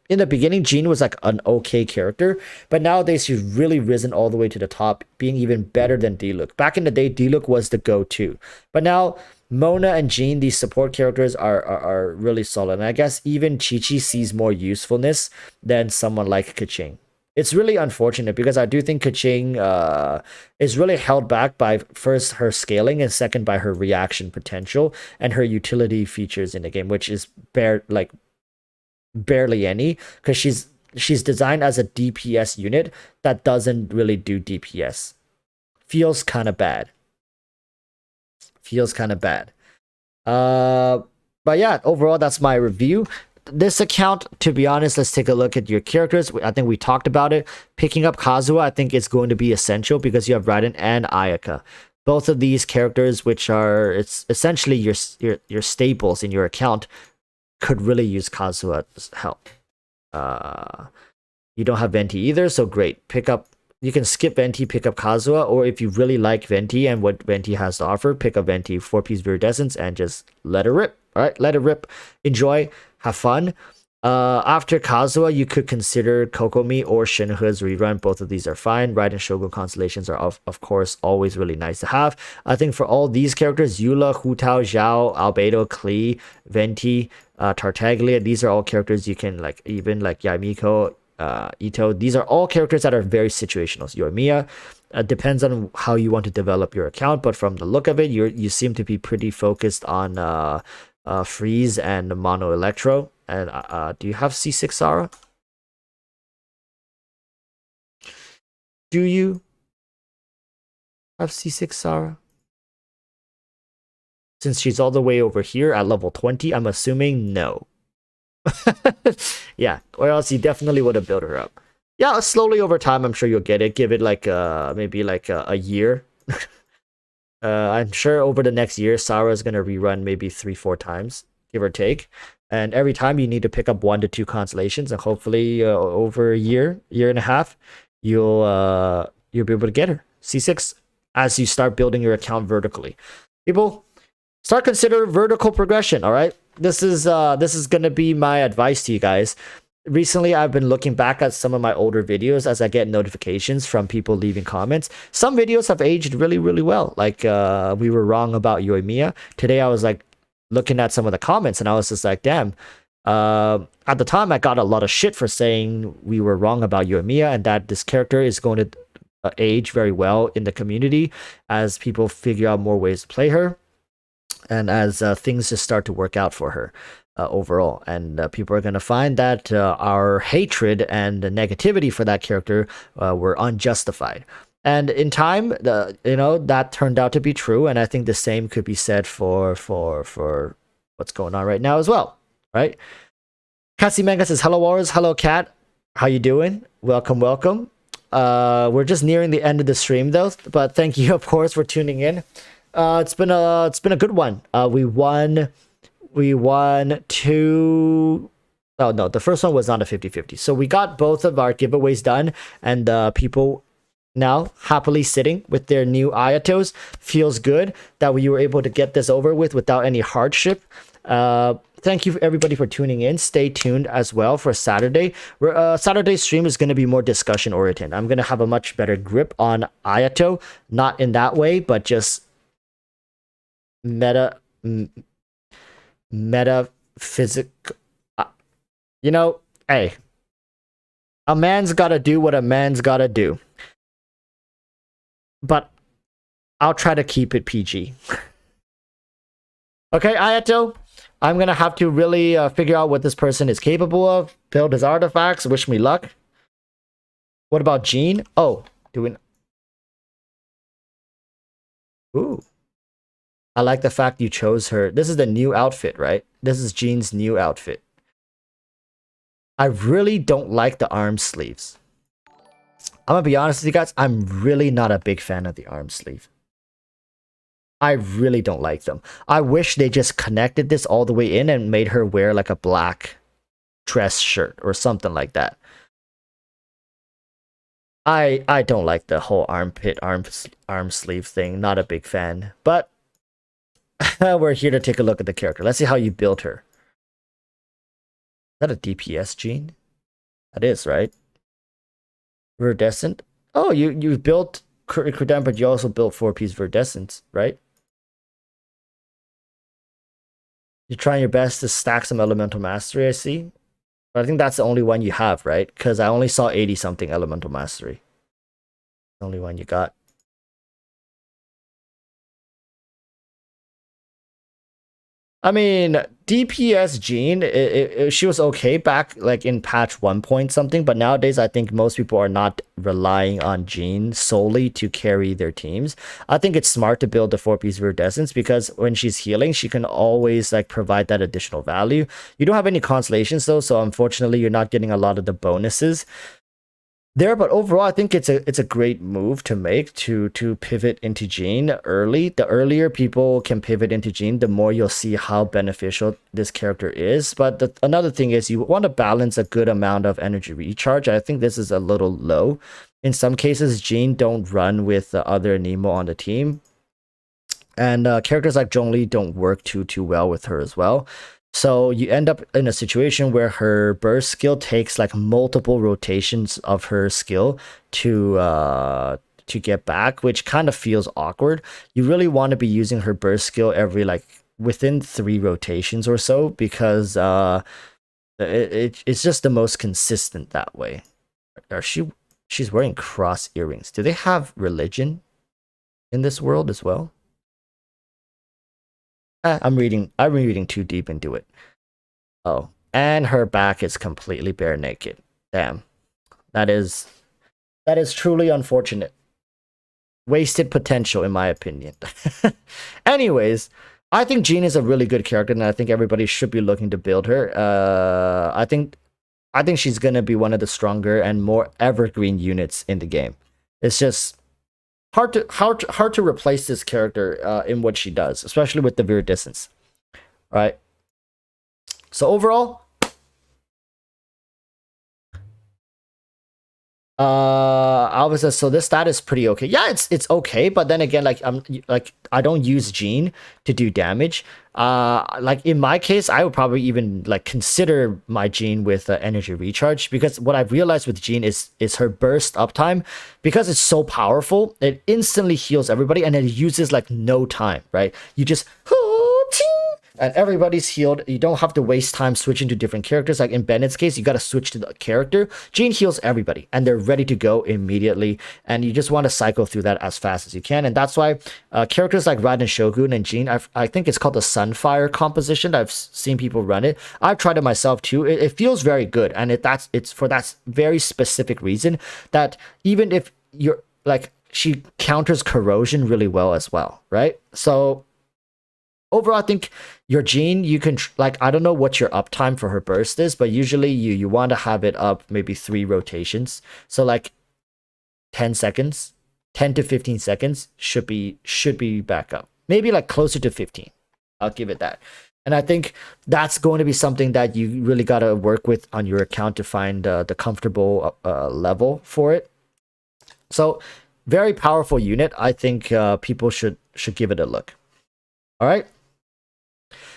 In the beginning, Jean was like an okay character, but nowadays she's really risen all the way to the top, being even better than Diluc. Back in the day, Diluc was the go-to, but now Mona and Jean, these support characters, are really solid. And I guess even Chi-Chi sees more usefulness than someone like Kaching. It's really unfortunate, because I do think Kaching is really held back by, first, her scaling, and second, by her reaction potential and her utility features in the game, which is barely any, because she's designed as a DPS unit that doesn't really do DPS. Feels kind of bad. But yeah, overall, that's my review. This account, to be honest, let's take a look at your characters. I think we talked about it. Picking up Kazuha, I think it's going to be essential, because you have Raiden and Ayaka. Both of these characters, which are, it's essentially your staples in your account, could really use Kazuha's help. You don't have Venti either, so great. You can skip Venti, pick up Kazuha, or if you really like Venti and what Venti has to offer, pick up Venti 4-piece Viridescence and just let it rip. All right, let it rip. Enjoy, have fun. After Kazuha, you could consider Kokomi or Shinhu's rerun. Both of these are fine. Raiden Shogun constellations are, of course, always really nice to have. I think for all these characters, Eula, Hu Tao, Zhao, Albedo, Klee, Venti, Tartaglia, these are all characters you can, like, even like Yamiko, Ito. These are all characters that are very situational. So Yoimiya, depends on how you want to develop your account, but from the look of it, you seem to be pretty focused on Freeze and Mono Electro. And do you have C6 Sarah? Do you have C6 Sarah? Since she's all the way over here at level 20, I'm assuming no. Yeah, or else you definitely would have built her up. Yeah, slowly over time, I'm sure you'll get it. Give it like maybe like a year. I'm sure over the next year, Sarah's gonna rerun maybe 3-4 times, give or take. And every time you need to pick up 1 to 2 constellations, and hopefully over a year and a half, you'll be able to get her C6 as you start building your account vertically. People, start consider vertical progression. All right, this is gonna be my advice to you guys. Recently, I've been looking back at some of my older videos as I get notifications from people leaving comments. Some videos have aged really, really well. Like we were wrong about Yoimiya. Today, I was like looking at some of the comments, and I was just like, damn. At the time, I got a lot of shit for saying we were wrong about Yoimiya, and that this character is going to age very well in the community as people figure out more ways to play her. and as things just start to work out for her overall. And people are going to find that our hatred and the negativity for that character were unjustified. And in time, that turned out to be true. And I think the same could be said for what's going on right now as well, right? Cassie Manga says, "Hello, Walrus. Hello, Cat. How you doing? Welcome, welcome." We're just nearing the end of the stream, though. But thank you, of course, for tuning in. It's been a good one. We won 2. Oh no, the first one was not a 50-50. So we got both of our giveaways done, and people now happily sitting with their new Ayatos. Feels good that we were able to get this over with without any hardship. Thank you everybody for tuning in. Stay tuned as well for Saturday. Saturday's stream is going to be more discussion oriented. I'm going to have a much better grip on Ayato, not in that way, but just metaphysical. Hey, a man's gotta do what a man's gotta do, but I'll try to keep it PG. Okay, Ayato, I'm gonna have to really figure out what this person is capable of, build his artifacts. Wish me luck. What about Jean? Oh, ooh, I like the fact you chose her. This is the new outfit, right? This is Jean's new outfit. I really don't like the arm sleeves. I'm gonna be honest with you guys, I'm really not a big fan of the arm sleeve. I really don't like them. I wish they just connected this all the way in and made her wear like a black dress shirt or something like that. I don't like the whole arm sleeve thing. Not a big fan. But we're here to take a look at the character. Let's see how you built her. Is that a DPS gene? That is, right? Viridescent. Oh, you built Credem, but you also built 4-piece Viridescence, right? You're trying your best to stack some Elemental Mastery, I see. But I think that's the only one you have, right? Because I only saw 80-something Elemental Mastery. The only one you got. I mean, DPS Jean, she was okay back like in patch 1 point something, but nowadays I think most people are not relying on Jean solely to carry their teams. I think it's smart to build the 4-piece Viridescence because when she's healing, she can always like provide that additional value. You don't have any constellations though, so unfortunately you're not getting a lot of the bonuses there, but overall I think it's a great move to make to pivot into Jean early. The earlier people can pivot into Jean, the more you'll see how beneficial this character is. But another thing is you want to balance a good amount of energy recharge. I think this is a little low. In some cases, Jean don't run with the other Nemo on the team, and characters like Zhongli don't work too well with her as well. So you end up in a situation where her burst skill takes like multiple rotations of her skill to get back, which kind of feels awkward. You really want to be using her burst skill every like within 3 rotations or so, because it's just the most consistent that way. She's wearing cross earrings. Do they have religion in this world as well? I'm reading too deep into it. Oh, and her back is completely bare naked. Damn. That is truly unfortunate. Wasted potential, in my opinion. Anyways, I think Jean is a really good character, and I think everybody should be looking to build her. I think she's gonna be one of the stronger and more evergreen units in the game. It's just hard to replace this character in what she does, especially with the Viridescence. Right. So overall, Alva says, so this stat is pretty okay. Yeah, it's okay, but then again, I don't use Jean to do damage. Like in my case, I would probably even like consider my Jean with energy recharge, because what I've realized with Jean is her burst uptime, because it's so powerful, it instantly heals everybody and it uses like no time, right? You just and everybody's healed. You don't have to waste time switching to different characters. Like in Bennett's case, you got to switch to the character. Jean heals everybody, and they're ready to go immediately. And you just want to cycle through that as fast as you can. And that's why characters like Raiden Shogun and Jean, I think it's called the Sunfire composition. I've seen people run it. I've tried it myself too. It feels very good, and it's for that very specific reason that even if you're like, she counters corrosion really well as well, right? So overall, I think your Jean, you can like, I don't know what your uptime for her burst is, but usually you want to have it up maybe 3 rotations. So like 10 seconds, 10 to 15 seconds should be back up. Maybe like closer to 15. I'll give it that. And I think that's going to be something that you really got to work with on your account to find the comfortable level for it. So very powerful unit. I think people should give it a look. All right.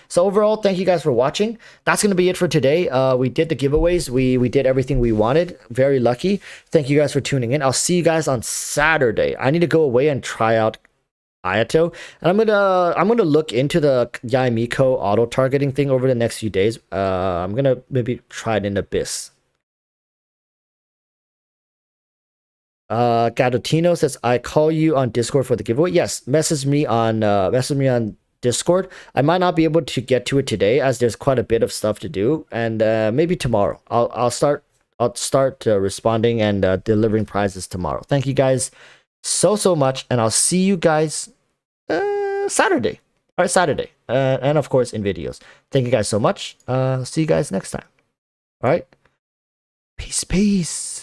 So overall, thank you guys for watching. That's going to be it for today. We did the giveaways. We did everything we wanted. Very lucky. Thank you guys for tuning in. I'll see you guys on Saturday. I need to go away and try out Ayato, and I'm gonna look into the Yaimiko auto targeting thing over the next few days. I'm gonna maybe try it in Abyss. Gadotino says, I call you on Discord for the giveaway. Yes, message me on Discord. I might not be able to get to it today as there's quite a bit of stuff to do, and maybe tomorrow. I'll start responding and delivering prizes tomorrow. Thank you guys so much, and I'll see you guys Saturday. All right, Saturday, and of course in videos. Thank you guys so much. See you guys next time. All right, peace.